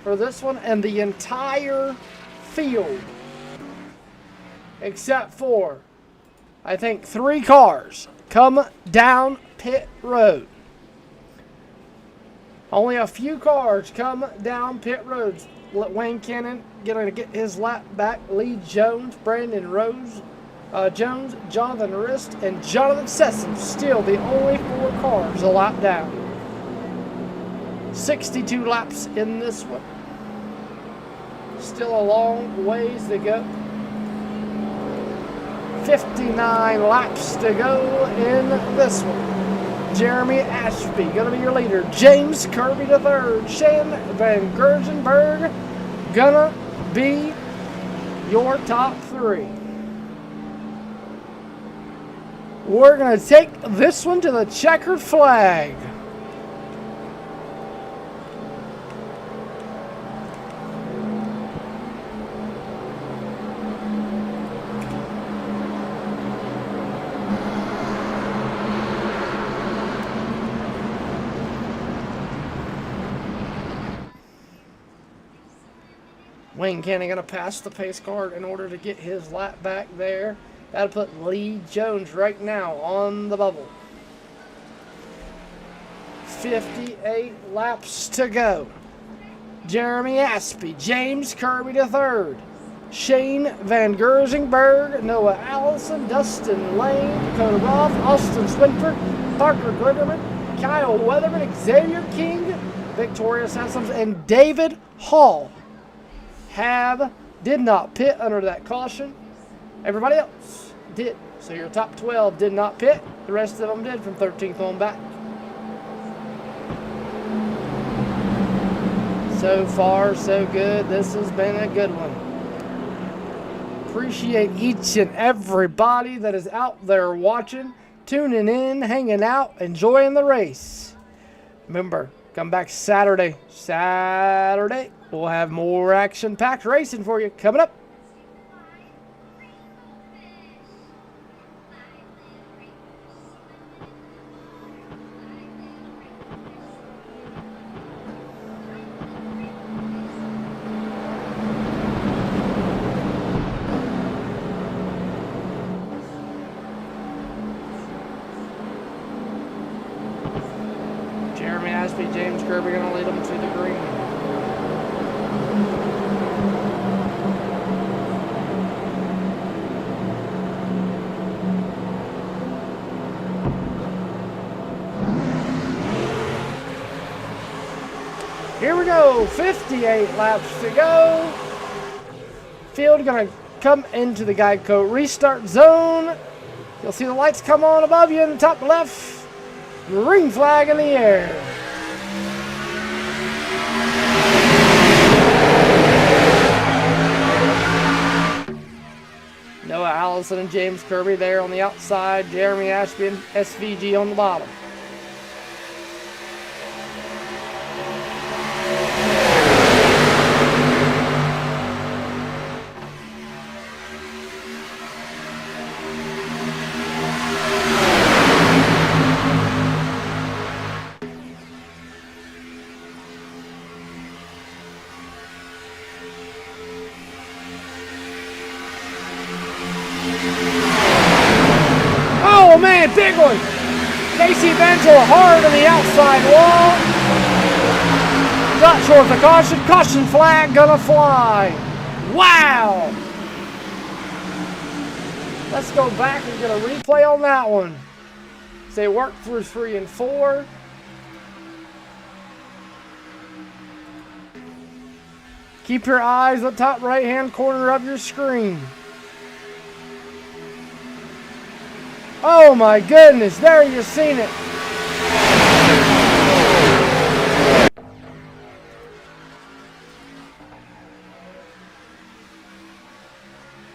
for this one, and the entire field, except for, I think, 3 cars, come down pit road. Only a few cars come down pit roads. Wayne Cannon gonna get his lap back. Lee Jones, Brandon Rose, Jones, Jonathan Rist, and Jonathan Sessom still the only 4 cars a lap down. 62 laps in this one. Still a long ways to go. 59 laps to go in this one. Jeremy Ashby gonna be your leader. James Kirby III. Shane Van Gergenberg gonna be your top 3. We're gonna take this one to the checkered flag. Wayne Cannon going to pass the pace car in order to get his lap back there. That'll put Lee Jones right now on the bubble. 58 laps to go. Jeremy Ashby, James Kirby III, Shane Van Gerzenberg, Noah Allison, Dustin Lane, Dakota Roth, Austin Swinford, Parker Glitterman, Kyle Weatherman, Xavier King, Victoria Sessoms, and David Hall did not pit under that caution. Everybody else did. So your top 12 did not pit. The rest of them did from 13th on back. So far, so good. This has been a good one. Appreciate each and everybody that is out there watching, tuning in, hanging out, enjoying the race. Remember, come back Saturday. We'll have more action-packed racing for you coming up. Jeremy Ashby, James Kirby going to lead them to the green. Here we go, 58 laps to go. Field gonna come into the Geico restart zone. You'll see the lights come on above you in the top left. Green flag in the air. Noah Allison and James Kirby there on the outside. Jeremy Ashby and SVG on the bottom. Oh man, big one! Casey Bentel hard on the outside wall. Not short of the caution. Caution flag gonna fly. Wow! Let's go back and get a replay on that one. So they worked through 3 and 4. Keep your eyes on the top right-hand corner of your screen. Oh my goodness, there you've seen it.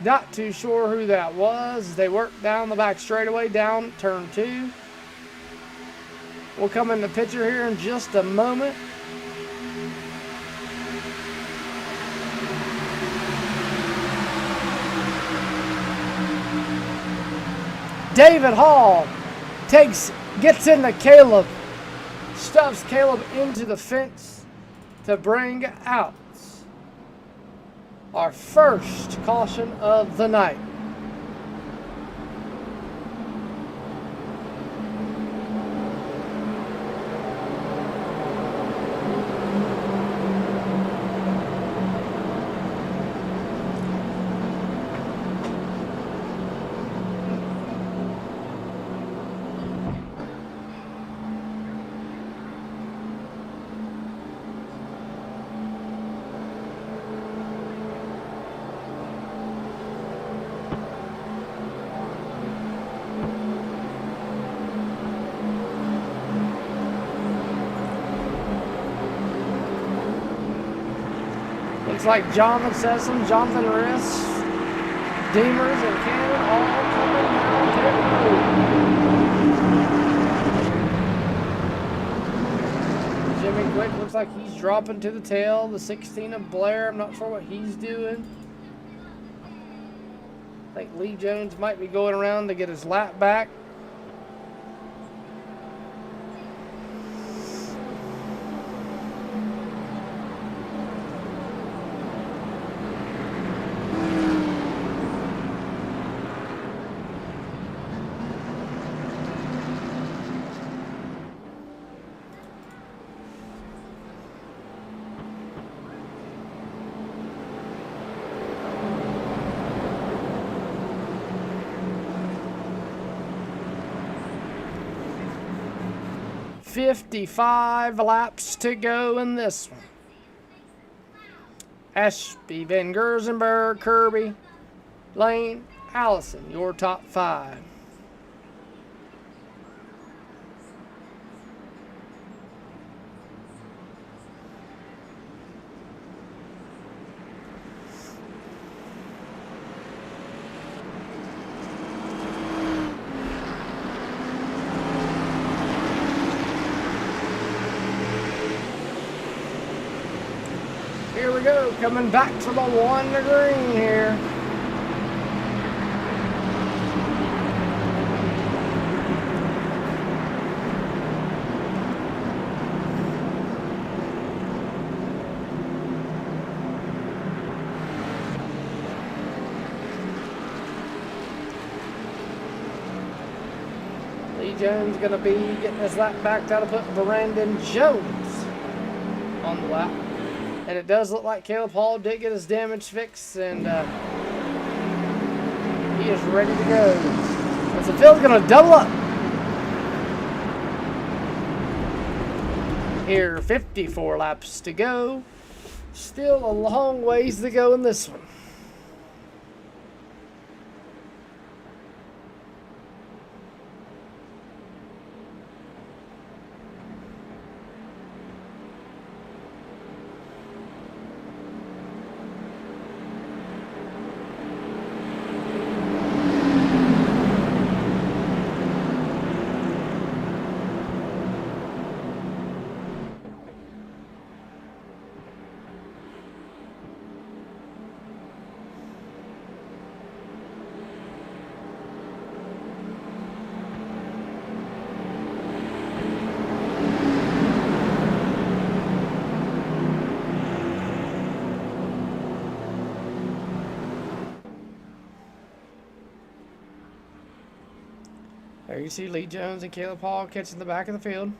Not too sure who that was. They worked down the back straightaway, down turn 2. We'll come in the picture here in just a moment. David Hall gets into Caleb stuffs Caleb into the fence to bring out our first caution of the night. Looks like Jonathan Sessom, Jonathan Riss, Deemers, and Cannon all coming down pit road. Jimmy Quick looks like he's dropping to the tail. The 16 of Blair, I'm not sure what he's doing. I think Lee Jones might be going around to get his lap back. $55 laps to go in this one. Ashby, Van Gerzenberg, Kirby, Lane, Allison, your top 5. Here we go, coming back to the 1 to green here. Lee Jones gonna be getting his lap back. That'll put Brandon Jones on the lap. And it does look like Caleb Hall did get his damage fixed, and he is ready to go. As the field's going to double up. Here, 54 laps to go. Still a long ways to go in this one. There you see Lee Jones and Caleb Hall catching the back of the field.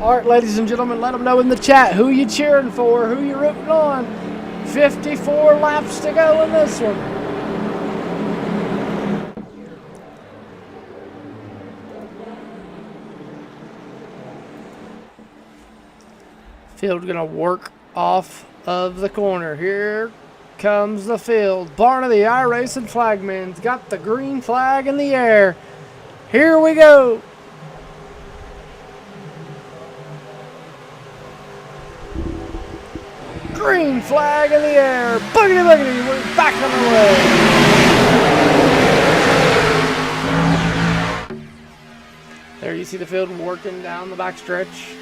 All right, ladies and gentlemen, let them know in the chat who you cheering for, who you rooting on. 54 laps to go in this one. Field gonna work off of the corner. Here comes the field. Barna, the Iracing flagman's got the green flag in the air. Here we go. Green flag in the air. Boogity boogity. We're back on the way. There you see the field working down the backstretch.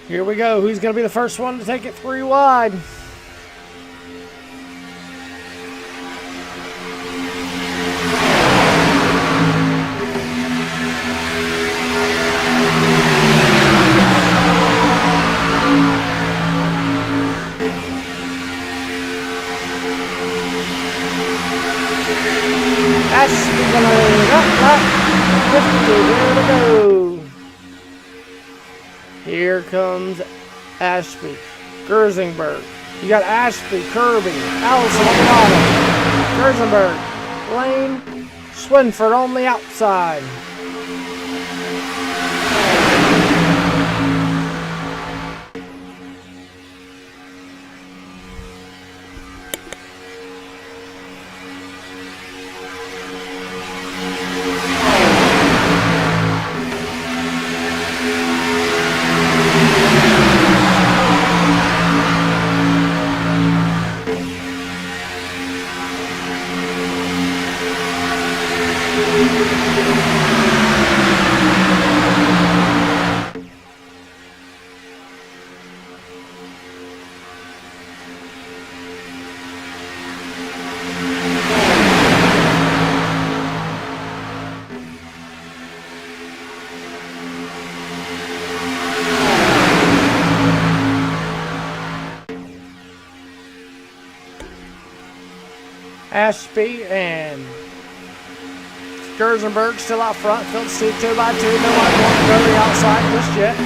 Here we go. Who's going to be the first one to take it 3 wide? Ashby's going to lead up lap 50. There we go. Here comes Ashby, Gersingberg. You got Ashby, Kirby, Allison on the bottom. Gersenberg, Lane, Swinford on the outside. Ashby and Gersenberg still out front. Field C 2 by 2. Nobody wants to go to the outside just yet.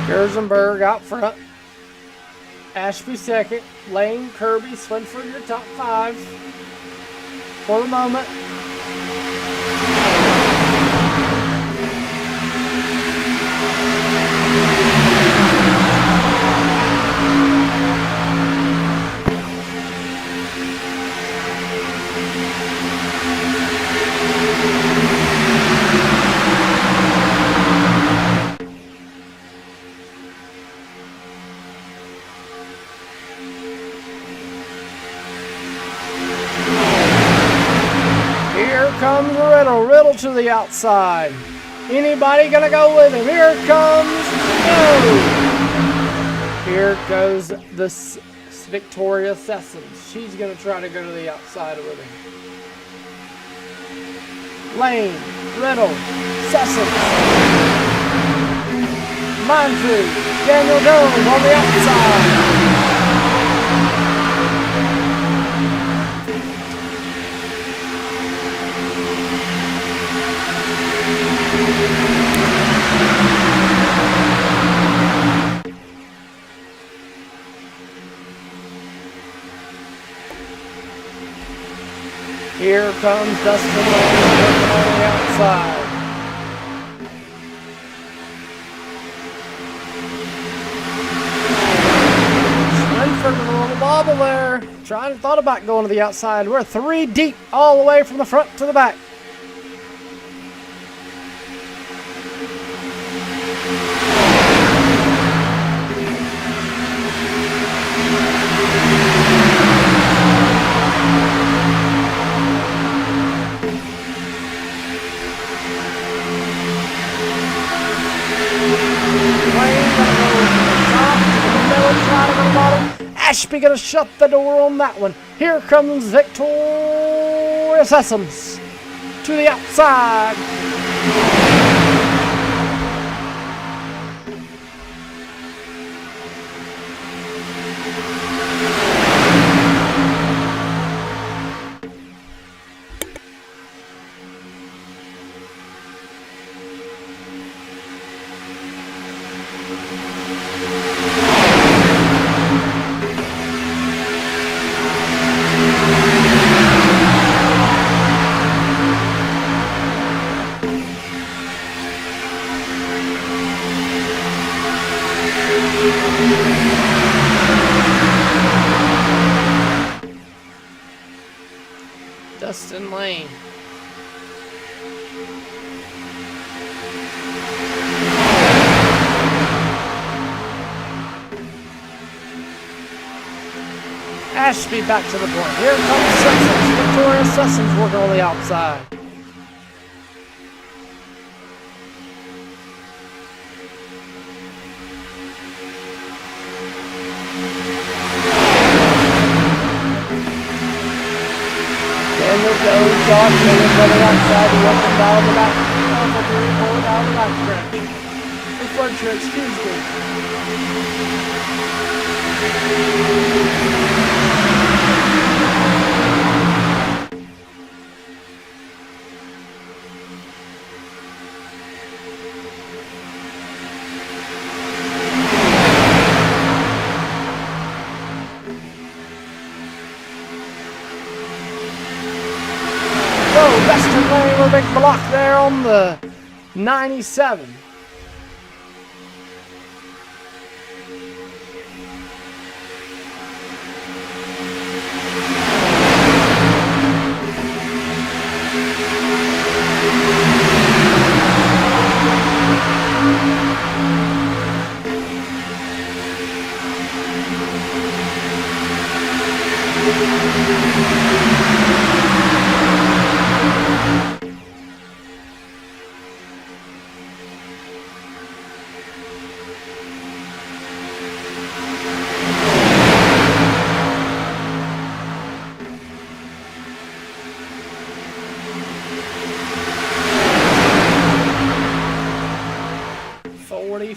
Gersenberg out front. Ashby second. Lane, Kirby, Swinford your top 5 for the moment. Comes Riddle to the outside. Anybody gonna go with him? Here comes no. Here goes the Victoria Sessions. She's gonna try to go to the outside with him. Lane, Riddle, Sessions, Manfred, Daniel Jones on the outside. Here comes Dustin Lane working on the outside. Swinford with a little bobble there. Thought about going to the outside. We're 3 deep all the way from the front to the back. Ashby gonna shut the door on that one. Here comes Victoria Sessions. to the outside. Dustin Lane. Ashby back to the point. Here comes Sessions. Victoria Sessions working on the outside. Josh Miller running outside the up and down the back. Going down the back stretch. The front stretch, excuse me. Western Lane with a big block there on the 97.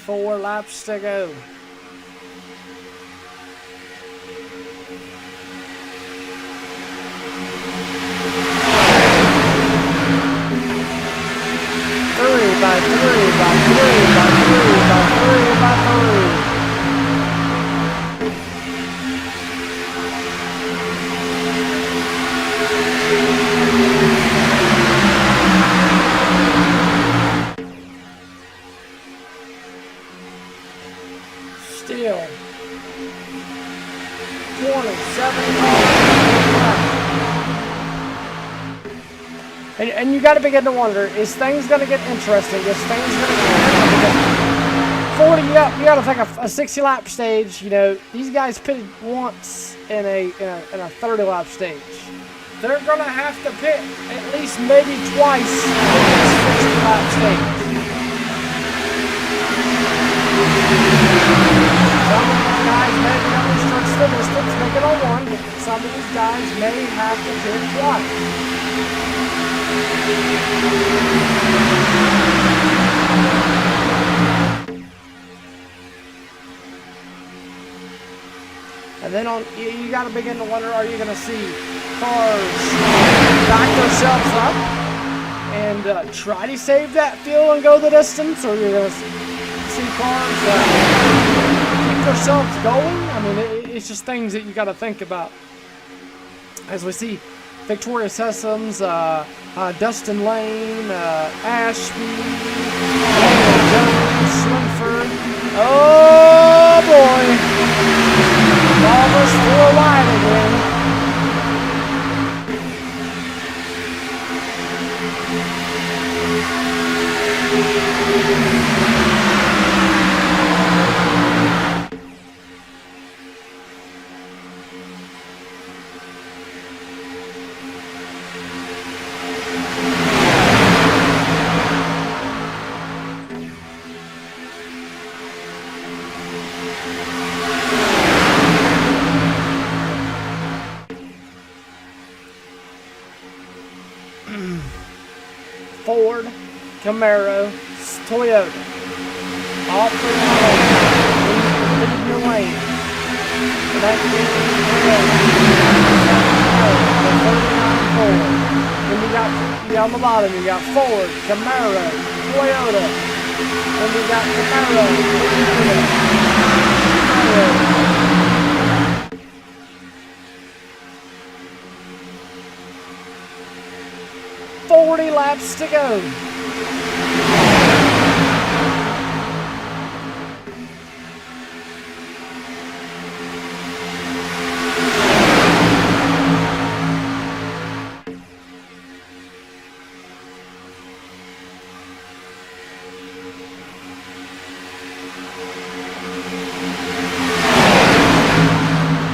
Four laps to go. Three by three by three by three by three by three. Still 27 and you got to begin to wonder, is things going to get interesting? Is things going to get 40? You got to think a 60 lap stage. You know, these guys pitted once in a 30 lap stage. They're going to have to pit at least maybe twice in this 60 lap stage. Some of these guys may be able to stretch the distance, make it on one, but some of these guys may have to pit twice. And then you got to begin to wonder, are you going to see cars back themselves up and try to save that fuel and go the distance, or you're going to see cars keep themselves going? I mean, it's just things that you got to think about. As we see Victoria Sessions, Dustin Lane, Ashby, Jones, Slimford. Oh boy! Almost full wide again. Camaro, Toyota. All three in a row. Lead your lane. For that green Toyota. The 39 Ford. Then you got on the bottom, you got Ford, Camaro, Toyota. Then you got Camaro, Toyota. 40 laps to go.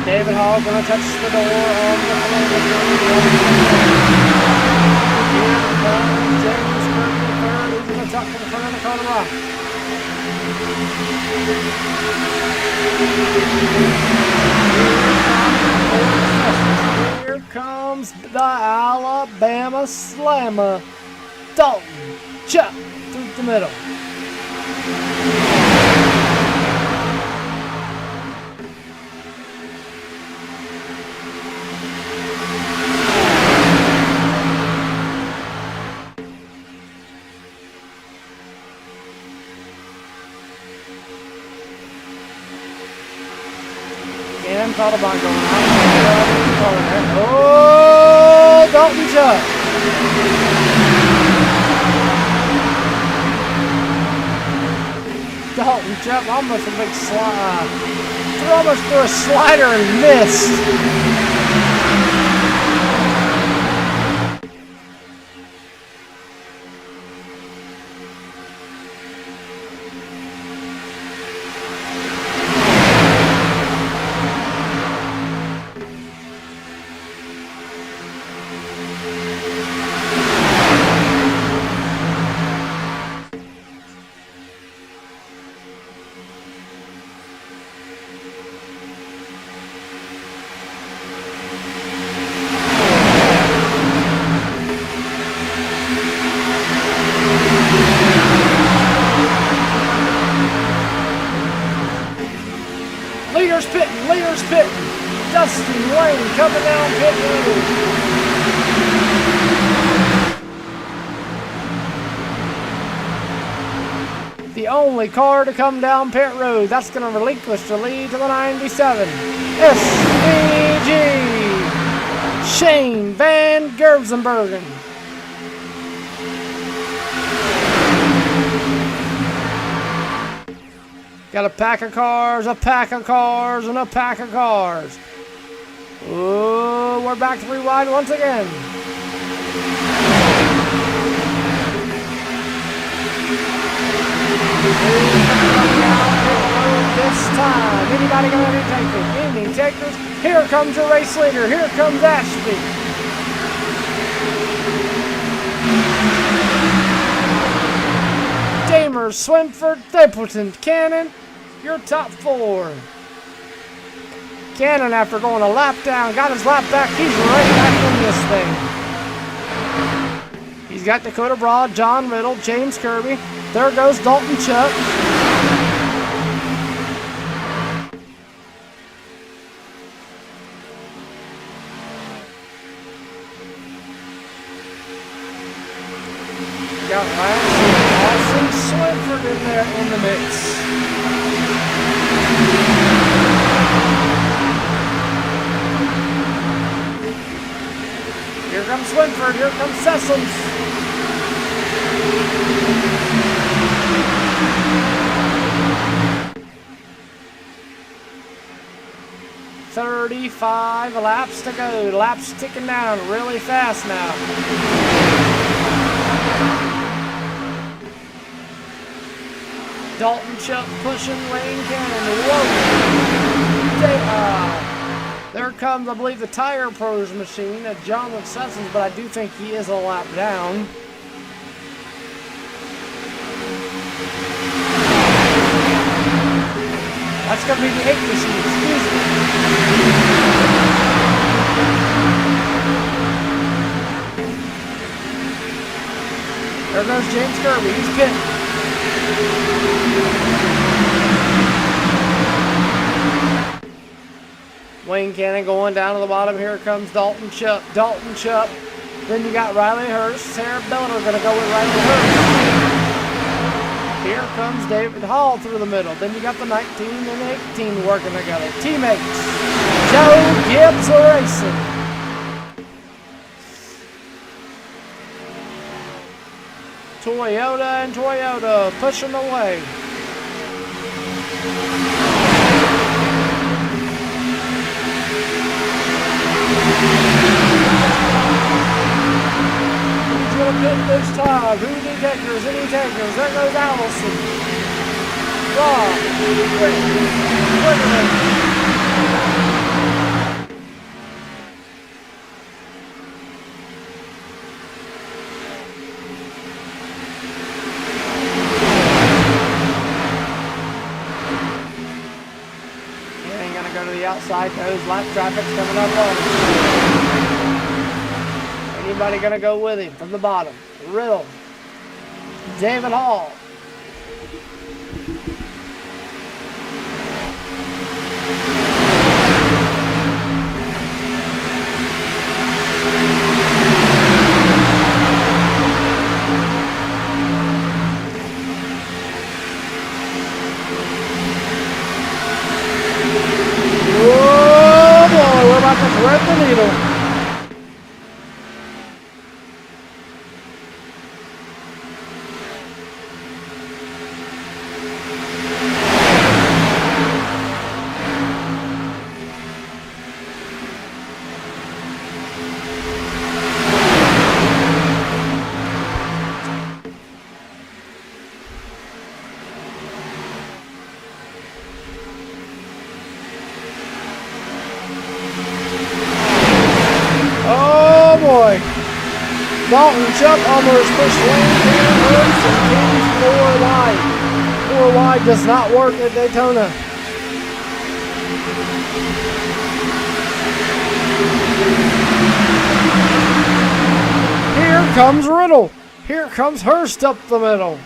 David Hall gonna touch the door on the James Kirby third. He's gonna tuck to the front of the car to rock. Here comes the Alabama Slammer. Dalton Chuck through the middle. And thought about going out. Oh, Dalton Chuck. Dalton Chuck almost a big slide. Almost threw a slider and missed. Leaders pitting. Dusty Lane coming down pit road. The only car to come down pit road. That's going to relinquish the lead to the 97. SVG. Shane Van Gerzenbergen. Got a pack of cars, a pack of cars, and a pack of cars. Oh, we're back 3 wide once again. This time, anybody gonna be taking? Any takers? Here comes your race leader. Here comes Ashby. Damers, Swinford, Stapleton, Cannon, your top 4. Cannon, after going a lap down, got his lap back. He's right back in this thing. He's got Dakota Broad, John Riddle, James Kirby. There goes Dalton Chuck. Got Iracing Swinford in there in the mix. Here comes Swinford, here comes Sessoms. "35 laps to go." Laps ticking down really fast now. Dalton Chuck pushing Lane Cannon. Whoa! There comes, I believe, the Tire Pros machine at Jonathan Sessoms, but I do think he is a lap down. That's going to be the 8 machine, excuse me. There goes James Kirby. He's pitting. Wayne Cannon going down to the bottom. Here comes Dalton Chupp. Then you got Riley Hurst. Sarah Belter going to go with Riley Hurst. Here comes David Hall through the middle. Then you got the 19 and 18 working together. Teammates. Joe Gibbs Iracing. Toyota and Toyota pushing away. Who's going to pit this time? Any takers? There goes Allison. Rob. Quigley. Go to the outside, those lap traffic's coming up on him. Anybody gonna go with him from the bottom? Riddle. David Hall. Oh boy, we're about to thread the needle. Dalton Chupp almost pushed Wayne Cannon and Kenny 4 wide. 4 wide does not work at Daytona. Here comes Riddle. Here comes Hurst up the middle.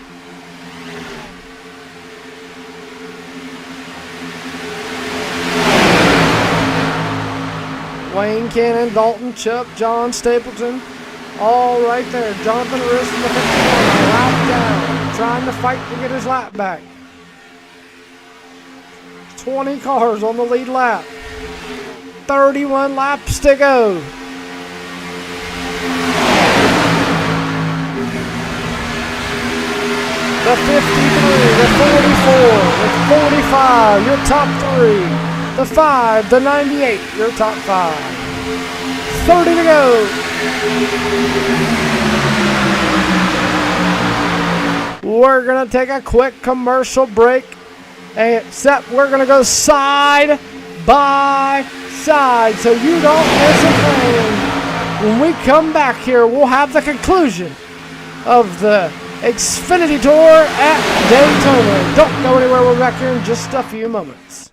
Wayne Cannon, Dalton Chupp, John Stapleton. All right there. Jonathan Riss in the 51. Lap down. Trying to fight to get his lap back. 20 cars on the lead lap. 31 laps to go. The 53, the 44, the 45, your top 3. The 5, the 98, your top 5. 30 to go. We're going to take a quick commercial break. Except we're going to go side by side so you don't miss a thing. When we come back here, we'll have the conclusion of the Xfinity Tour at Daytona. Don't go anywhere. We're back here in just a few moments.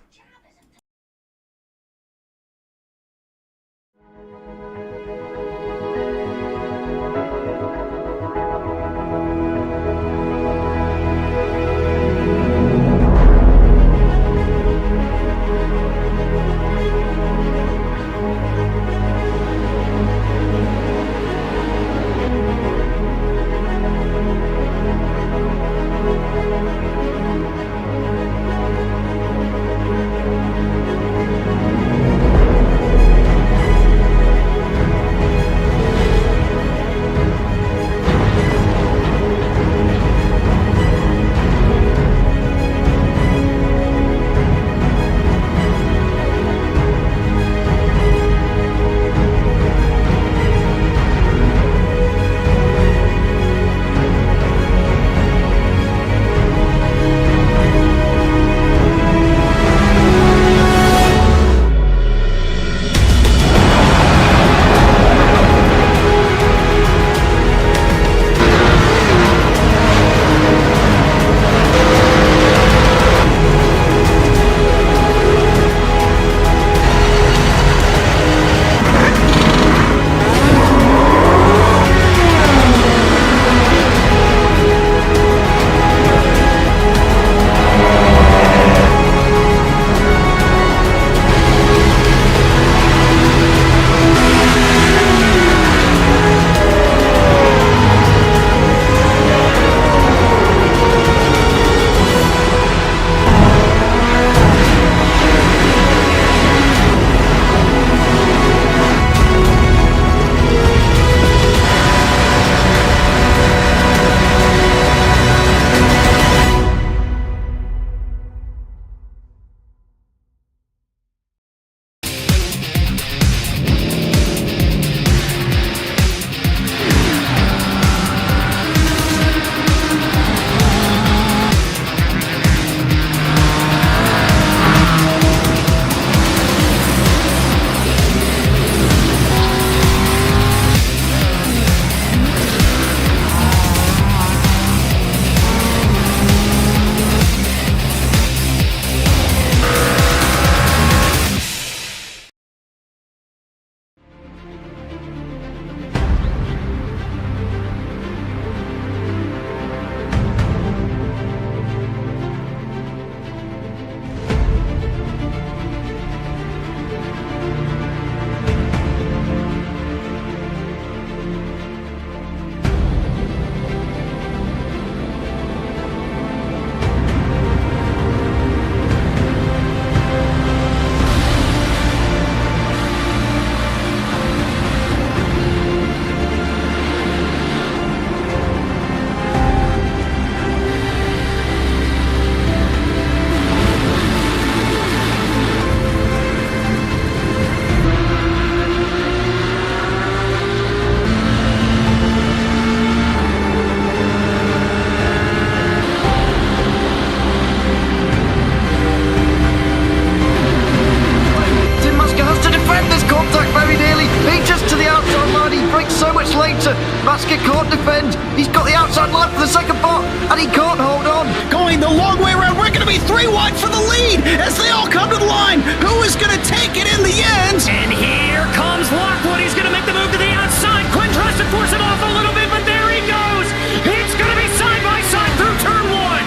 be 3 wide for the lead as they all come to the line. Who is going to take it in the end? And here comes Lockwood. He's going to make the move to the outside. Quinn tries to force it off a little bit, but there he goes. It's going to be side by side through turn 1.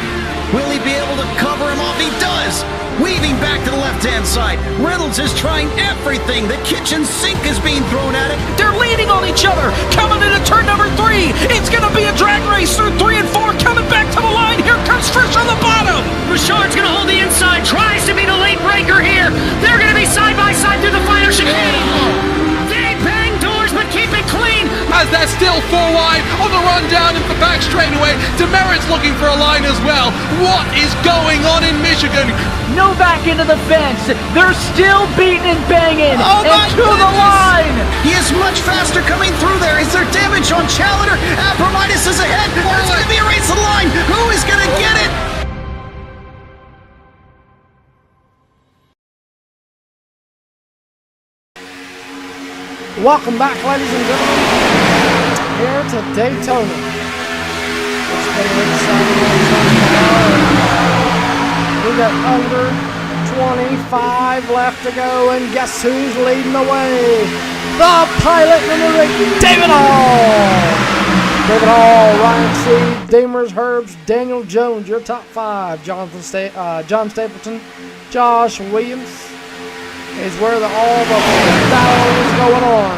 Will he be able to cover him off? He does. Weaving back to the left-hand side. Reynolds is trying everything. The kitchen sink is being thrown at it. They're leaning on each other. Coming into turn number 3. It's going to be a drag race through 3 and 4. Coming back to the line. Here comes Frisch on the bottom. Richard's going to hold the inside. Tries to be the late breaker here. They're going to be side by side through the final chicane. They bang doors, but keep it clean. As they're still 4 wide on the run down into the back straightaway. Demerit's looking for a line as well. What is going on in Michigan? No back into the fence. They're still beating and banging. Oh my and to goodness. the line. He is much faster coming through there. Is there damage on Challenger? Abramitis is ahead. There's going to be a race to the line. Who is going to get it? Welcome back, ladies and gentlemen, here to Daytona. It's been an exciting one. We got under 25 left to go, and guess who's leading the way? The pilot number 8, David Hall. David Hall, Ryan C., Demers, Herbs, Daniel Jones, your top 5. John Stapleton, Josh Williams is where all the battle is going on.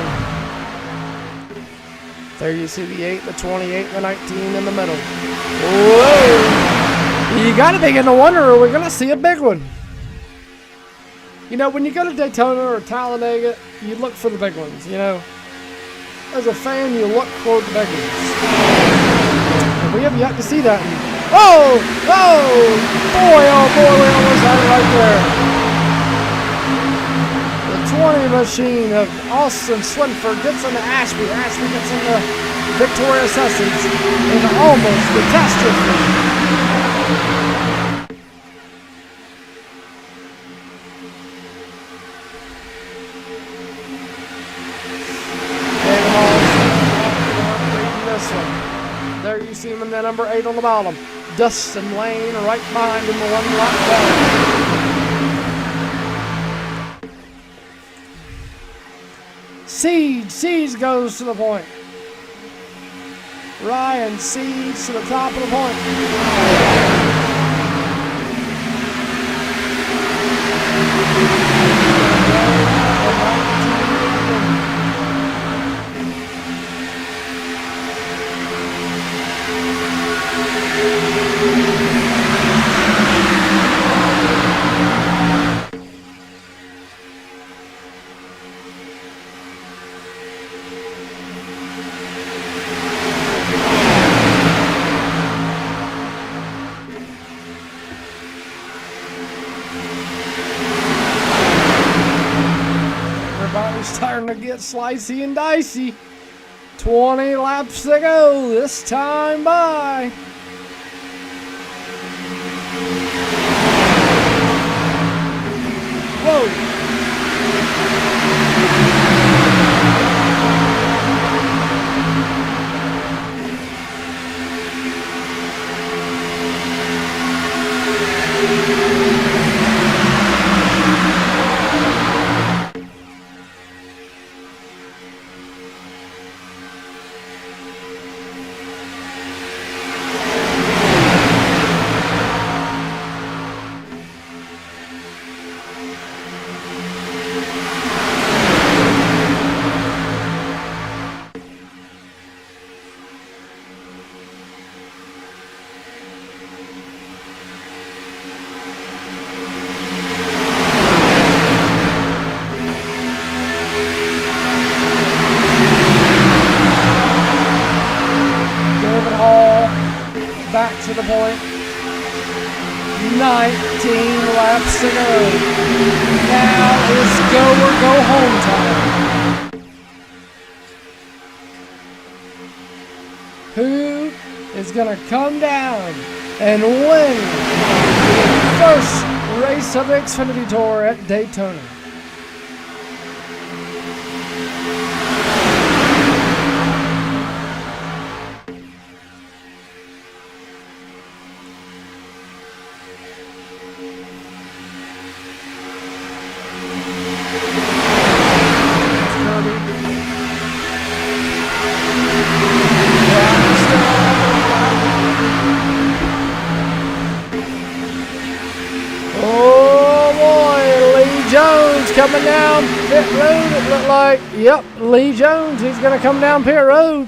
There you see the 8, the 28, the 19 in the middle. Whoa! You gotta begin to wonder, are we gonna see a big one? You know, when you go to Daytona or Talladega, you look for the big ones, you know. As a fan, you look for the big ones. And we have yet to see that. Oh! Boy, we almost had it right there. 20 machine of Austin Swinford gets into Ashby. Ashby gets into Victoria Sessions in almost catastrophe. David Hall leading this one. There you see him in the number 8 on the bottom. Dustin Lane right behind him, one lap back. Siege goes to the point. Ryan Siege to the top of the point. Everybody's starting to get slicey and dicey. 20 laps to go this time by. Whoa. Back to the point. 19 laps to go. Now it's go or go home time. Who is going to come down and win the first race of the Xfinity Tour at Daytona? coming down pit road, it looked like. Yep, Lee Jones, he's going to come down pit road.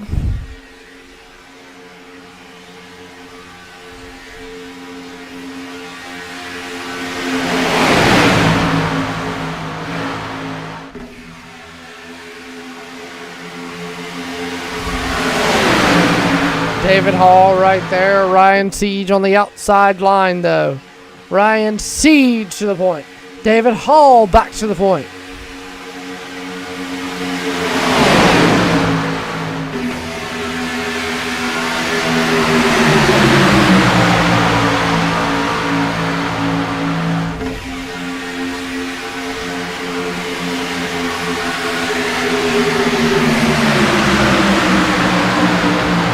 David Hall right there. Ryan Siege on the outside line, though. Ryan Siege to the point. David Hall back to the point.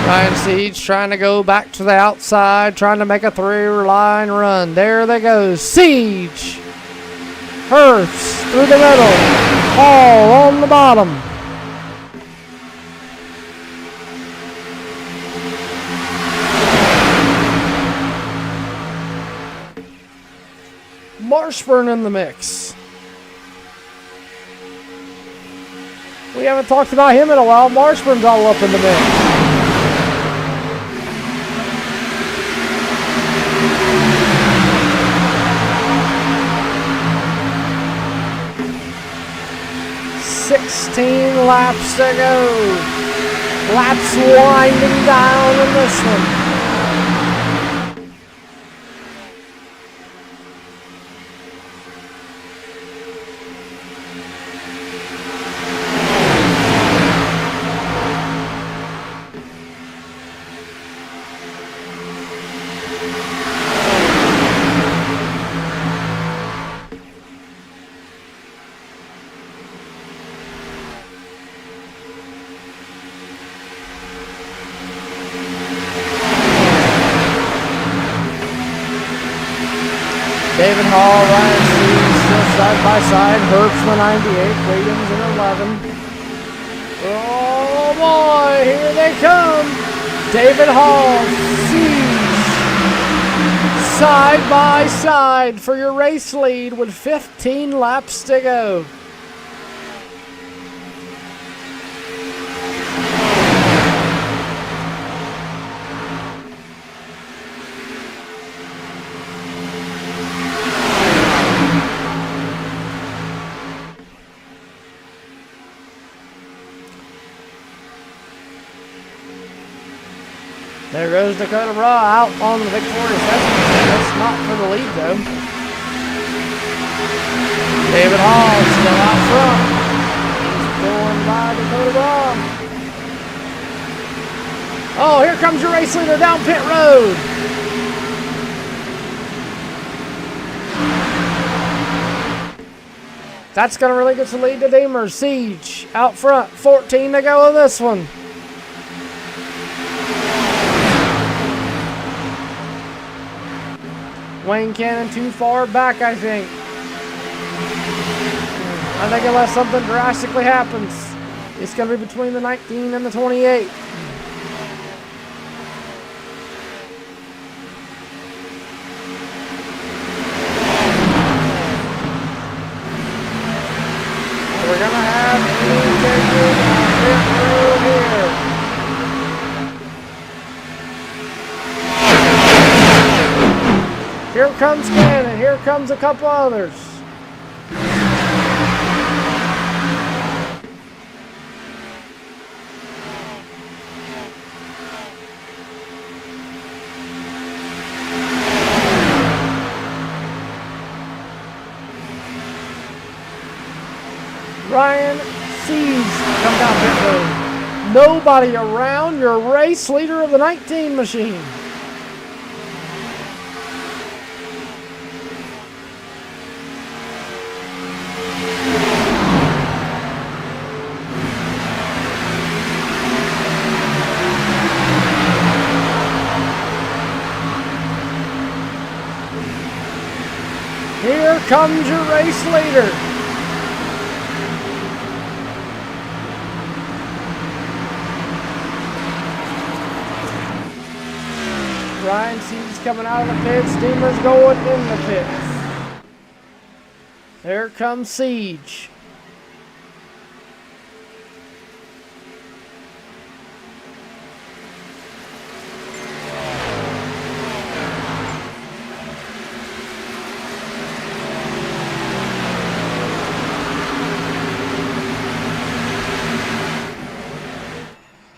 Ryan Siege trying to go back to the outside, trying to make a three-line run. There they go. Siege. Hurst through the middle. Hall on the bottom. Marshburn in the mix. We haven't talked about him in a while. Marshburn's all up in the mix. Laps to go. Laps winding down in this one. David Hall, Ryan Siege, still side by side. Herbst the 98, Williams in 11. Oh boy, here they come. David Hall, Siege, side by side for your race lead with 15 laps to go. There goes Dakota Raw out on the victorious estimate. That's not for the lead, though. David Hall still out front. He's going by Dakota Raw. Oh, here comes your race leader down pit road. That's going to really get the lead to Deemer. Siege out front. 14 to go in this one. Wayne Cannon too far back, I think. I think unless something drastically happens, it's going to be between the 19 and the 28. We're going to have here. Here comes Cannon. Here comes a couple others. Ryan Siege come down pit road. Nobody around your race leader of the 19 machine. Here comes your race leader. Ryan Siege coming out of the pits. Steamer's going in the pits. Here comes Siege.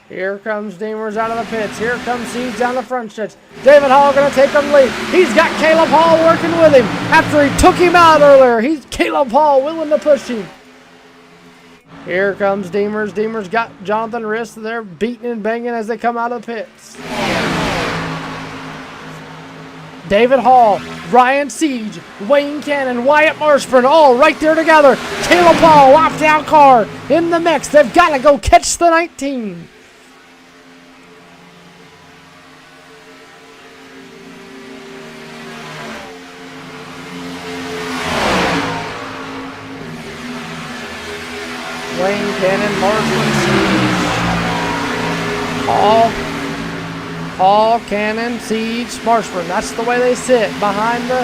Here comes Deemers out of the pits. Here comes Siege down the front stretch. David Hall going to take him lead. He's got Caleb Hall working with him. After he took him out earlier, he's Caleb Hall willing to push him. Here comes Deemers. Deemers got Jonathan Riss. They're beating and banging as they come out of the pits. David Hall, Ryan Siege, Wayne Cannon, Wyatt Marshburn, all right there together. Caleb Hall, off-down car in the mix. They've got to go catch the 19. Wayne Cannon, Marshburn, Siege. Hall, Cannon, Siege, Marshburn. That's the way they sit behind the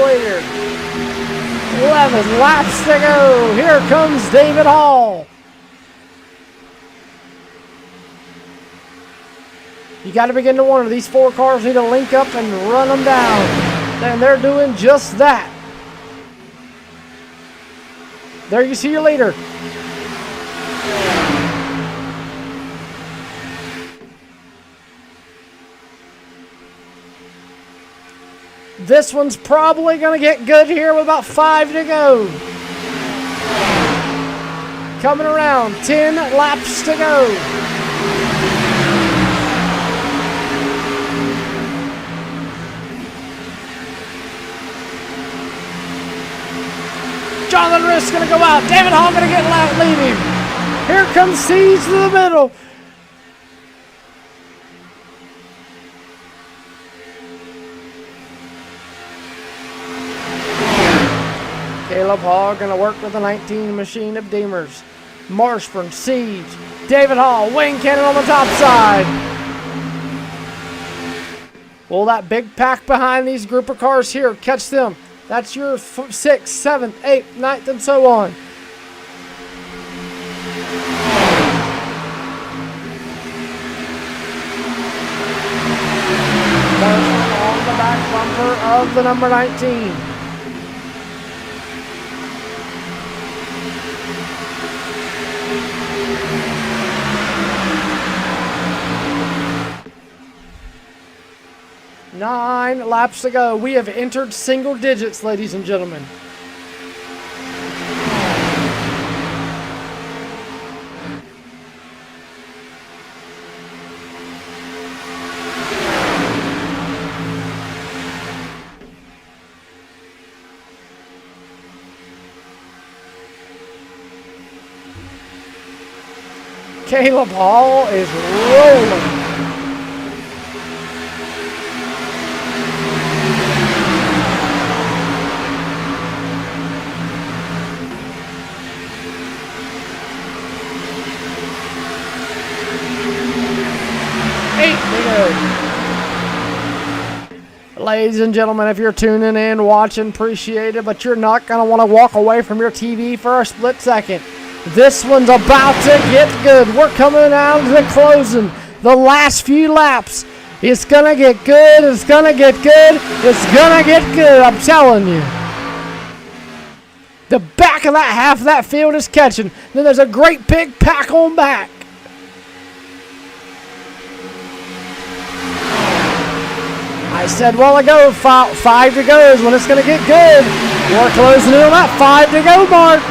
leader. 11 laps to go. Here comes David Hall. You got to begin to wonder, these 4 cars need to link up and run them down. And they're doing just that. There you see your leader. This one's probably going to get good here with about 5 to go. Coming around, 10 laps to go. Jonathan Riss going to go out. David Hall going to get lead him. Here comes Siege to the middle. Caleb Hall going to work with the 19 machine of Deemers. Marshburn, Siege, David Hall, Wayne Cannon on the top side. Will that big pack behind these group of cars here catch them? That's your 6th, 7th, 8th, 9th, and so on. Marshburn on the back bumper of the number 19. Nine laps to go. We have entered single digits, ladies and gentlemen. Caleb Hall is rolling. Ladies and gentlemen, if you're tuning in, watching, appreciate it, but you're not going to want to walk away from your TV for a split second. This one's about to get good. We're coming down to the closing. The last few laps. It's going to get good. It's going to get good. It's going to get good. I'm telling you. The back of that half of that field is catching. Then there's a great big pack on back. I said a while ago, 5 to go is when it's going to get good. We're closing in on that 5 to go mark.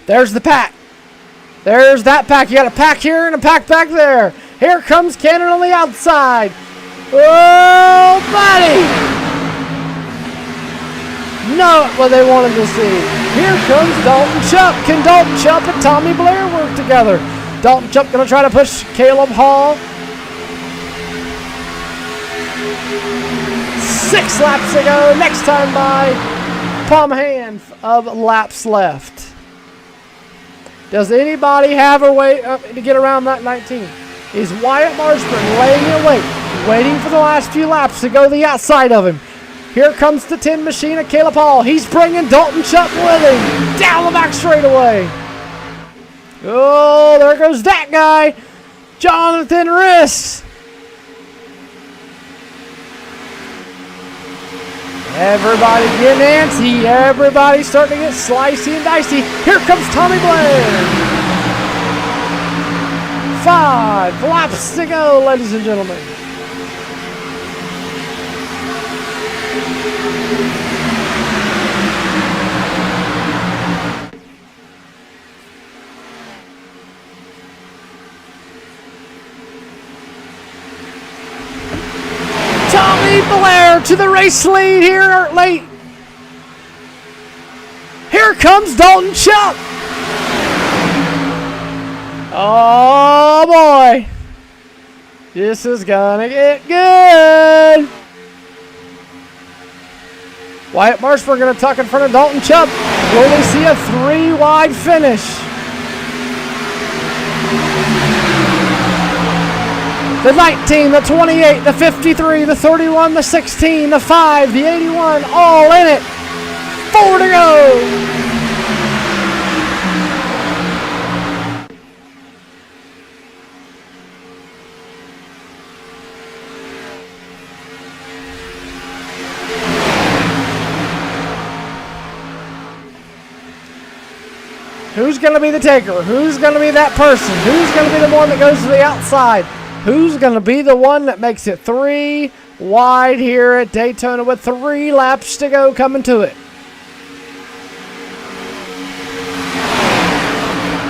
There's the pack. There's that pack. You got a pack here and a pack back there. Here comes Cannon on the outside. Oh, buddy. Not what they wanted to see. Here comes Dalton Chup. Can Dalton Chup and Tommy Blair work together? Dalton Chup going to try to push Caleb Hall. 6 laps to go. Next time by palm hand of laps left. Does anybody have a way to get around that 19? Is Wyatt Marshburn laying in wait, waiting for the last few laps to go to the outside of him? Here comes the tin machine of Caleb Hall. He's bringing Dalton Chup with him down the back straightaway. Oh, there goes that guy, Jonathan Riss. Everybody getting antsy. Everybody starting to get slicey and dicey. Here comes Tommy Blair. 5 laps to go, ladies and gentlemen. Tommy Blair to the race lead here late. Here comes Dalton Chup. Oh boy. This is gonna get good. Wyatt Marshburn gonna tuck in front of Dalton Chup. Will we see a 3-wide finish? The 19, the 28, the 53, the 31, the 16, the 5, the 81, all in it. 4 to go. Who's going to be the taker? Who's going to be that person? Who's going to be the one that goes to the outside? Who's going to be the one that makes it 3 wide here at Daytona with 3 laps to go coming to it?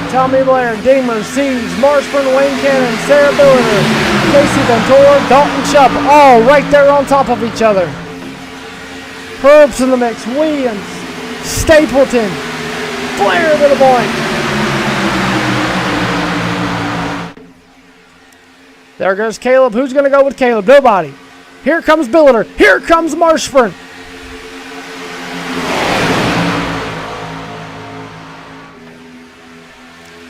Tommy Blair, Deemer, Seeds, Marshburn, Wayne Cannon, Sarah Billiner, Casey Ventura, Dalton Chup, all right there on top of each other. Herbst in the mix, Williams, Stapleton, Blair to the point. There goes Caleb. Who's going to go with Caleb? Nobody. Here comes Billiter. Here comes Marshburn.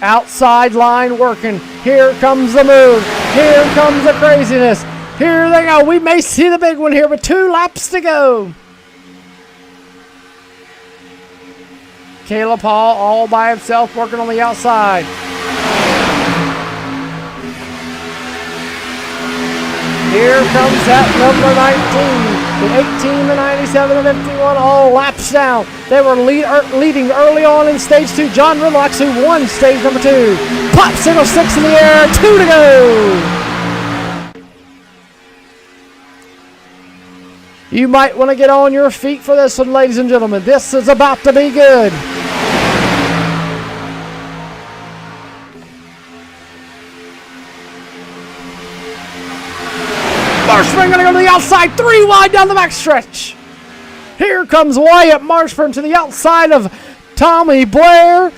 Outside line working. Here comes the move. Here comes the craziness. Here they go. We may see the big one here, but 2 laps to go. Caleb Hall all by himself working on the outside. Here comes that number 19, the 18, the 97, the 51, all laps down. They were leading early on in stage 2. John Ridlocks, who won stage number 2. Pop single 6 in the air, 2 to go. You might want to get on your feet for this one, ladies and gentlemen. This is about to be good. Marshburn going to go to the outside, 3 wide down the backstretch. Here comes Wyatt Marshburn to the outside of Tommy Blair.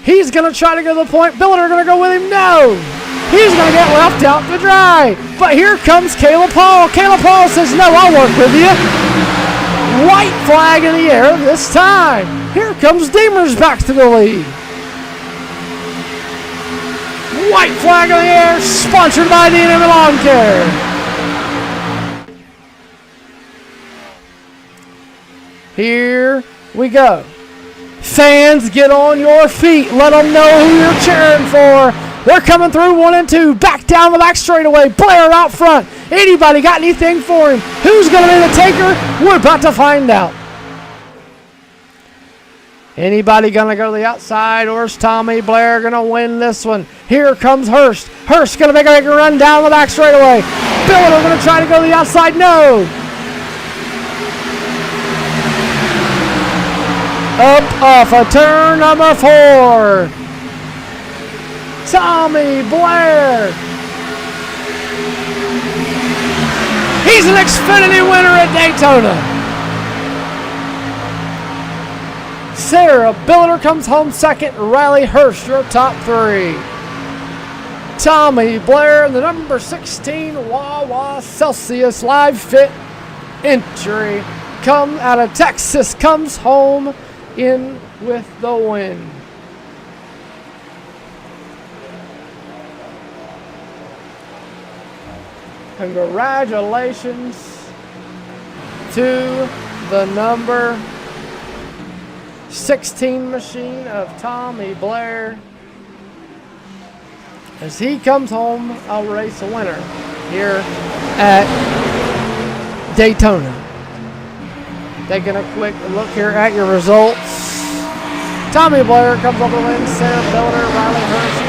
He's going to try to go to the point. Billiter going to go with him. No. He's going to get left out to dry. But here comes Caleb Hall. Caleb Hall says, no, I'll work with you. White flag in the air this time. Here comes Deemers back to the lead. White flag in the air, sponsored by D&M Lawn Care. Here we go. Fans, get on your feet. Let them know who you're cheering for. They're coming through 1 and 2. Back down the back straightaway. Blair out front. Anybody got anything for him? Who's going to be the taker? We're about to find out. Anybody going to go to the outside, or is Tommy Blair going to win this one? Here comes Hurst. Hurst going to make a big run down the back straightaway. Billiter going to try to go to the outside. No. Up off of turn number 4. Tommy Blair. He's an Xfinity winner at Daytona. Sarah Billiter comes home second. Riley Hurst, your top 3. Tommy Blair in the number 16 Wawa Celsius Live Fit entry come out of Texas, comes home in with the win. Congratulations to the number 16 machine of Tommy Blair as he comes home a race winner here at Daytona. Taking a quick look here at your results. Tommy Blair comes over the win. Sarah Billiter, Riley Hurst,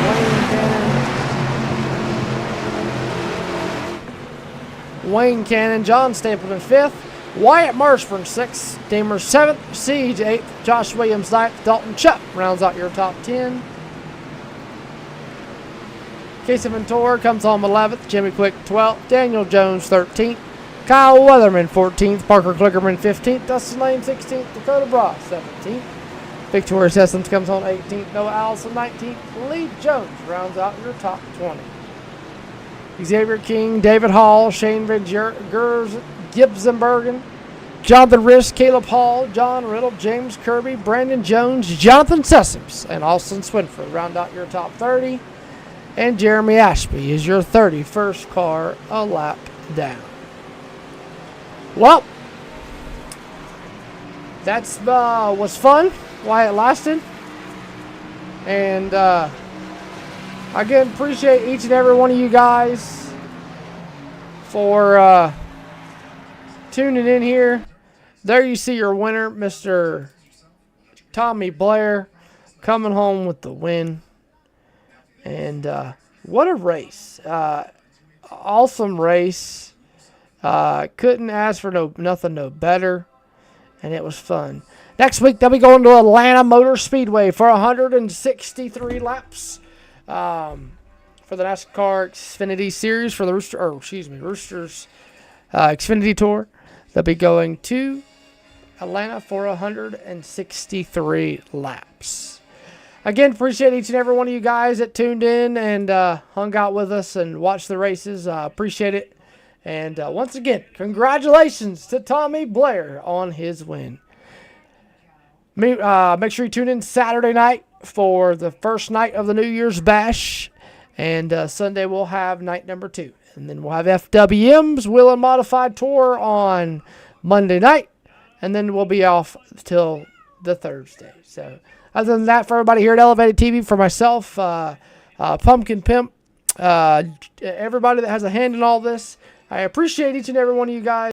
Wayne Cannon, John Stapleton 5th, Wyatt Marshburn 6th, Damer 7th, Siege 8th, Josh Williams 9th, Dalton Chupp rounds out your top 10. Casey Ventura comes home 11th, Jimmy Quick 12th, Daniel Jones 13th, Kyle Weatherman 14th, Parker Klickerman 15th, Dustin Lane 16th, Dakota Bra 17th, Victoria Sessions comes home 18th, Noah Allison 19th, Lee Jones rounds out your top 20. Xavier King, David Hall, Shane Van Gibsonbergen, Jonathan Riss, Caleb Hall, John Riddle, James Kirby, Brandon Jones, Jonathan Sessoms, and Austin Swinford round out your top 30. And Jeremy Ashby is your 31st car a lap down. Well, that's was fun while it lasted. And again, appreciate each and every one of you guys for tuning in here. There you see your winner, Mr. Tommy Blair, coming home with the win. And what a race. Awesome race. Couldn't ask for nothing no better. And it was fun. Next week, they'll be going to Atlanta Motor Speedway for 163 laps. For the NASCAR Xfinity Series for the Roosters Xfinity Tour. They'll be going to Atlanta for 163 laps. Again, appreciate each and every one of you guys that tuned in and hung out with us and watched the races. Appreciate it. And once again, congratulations to Tommy Blair on his win. Make sure you tune in Saturday night for the first night of the New Year's Bash. And Sunday we'll have night number 2. And then we'll have FWM's Wheel and Modified Tour on Monday night. And then we'll be off till the Thursday. So other than that, for everybody here at Elevated TV, for myself, Pumpkin Pimp, everybody that has a hand in all this, I appreciate each and every one of you guys.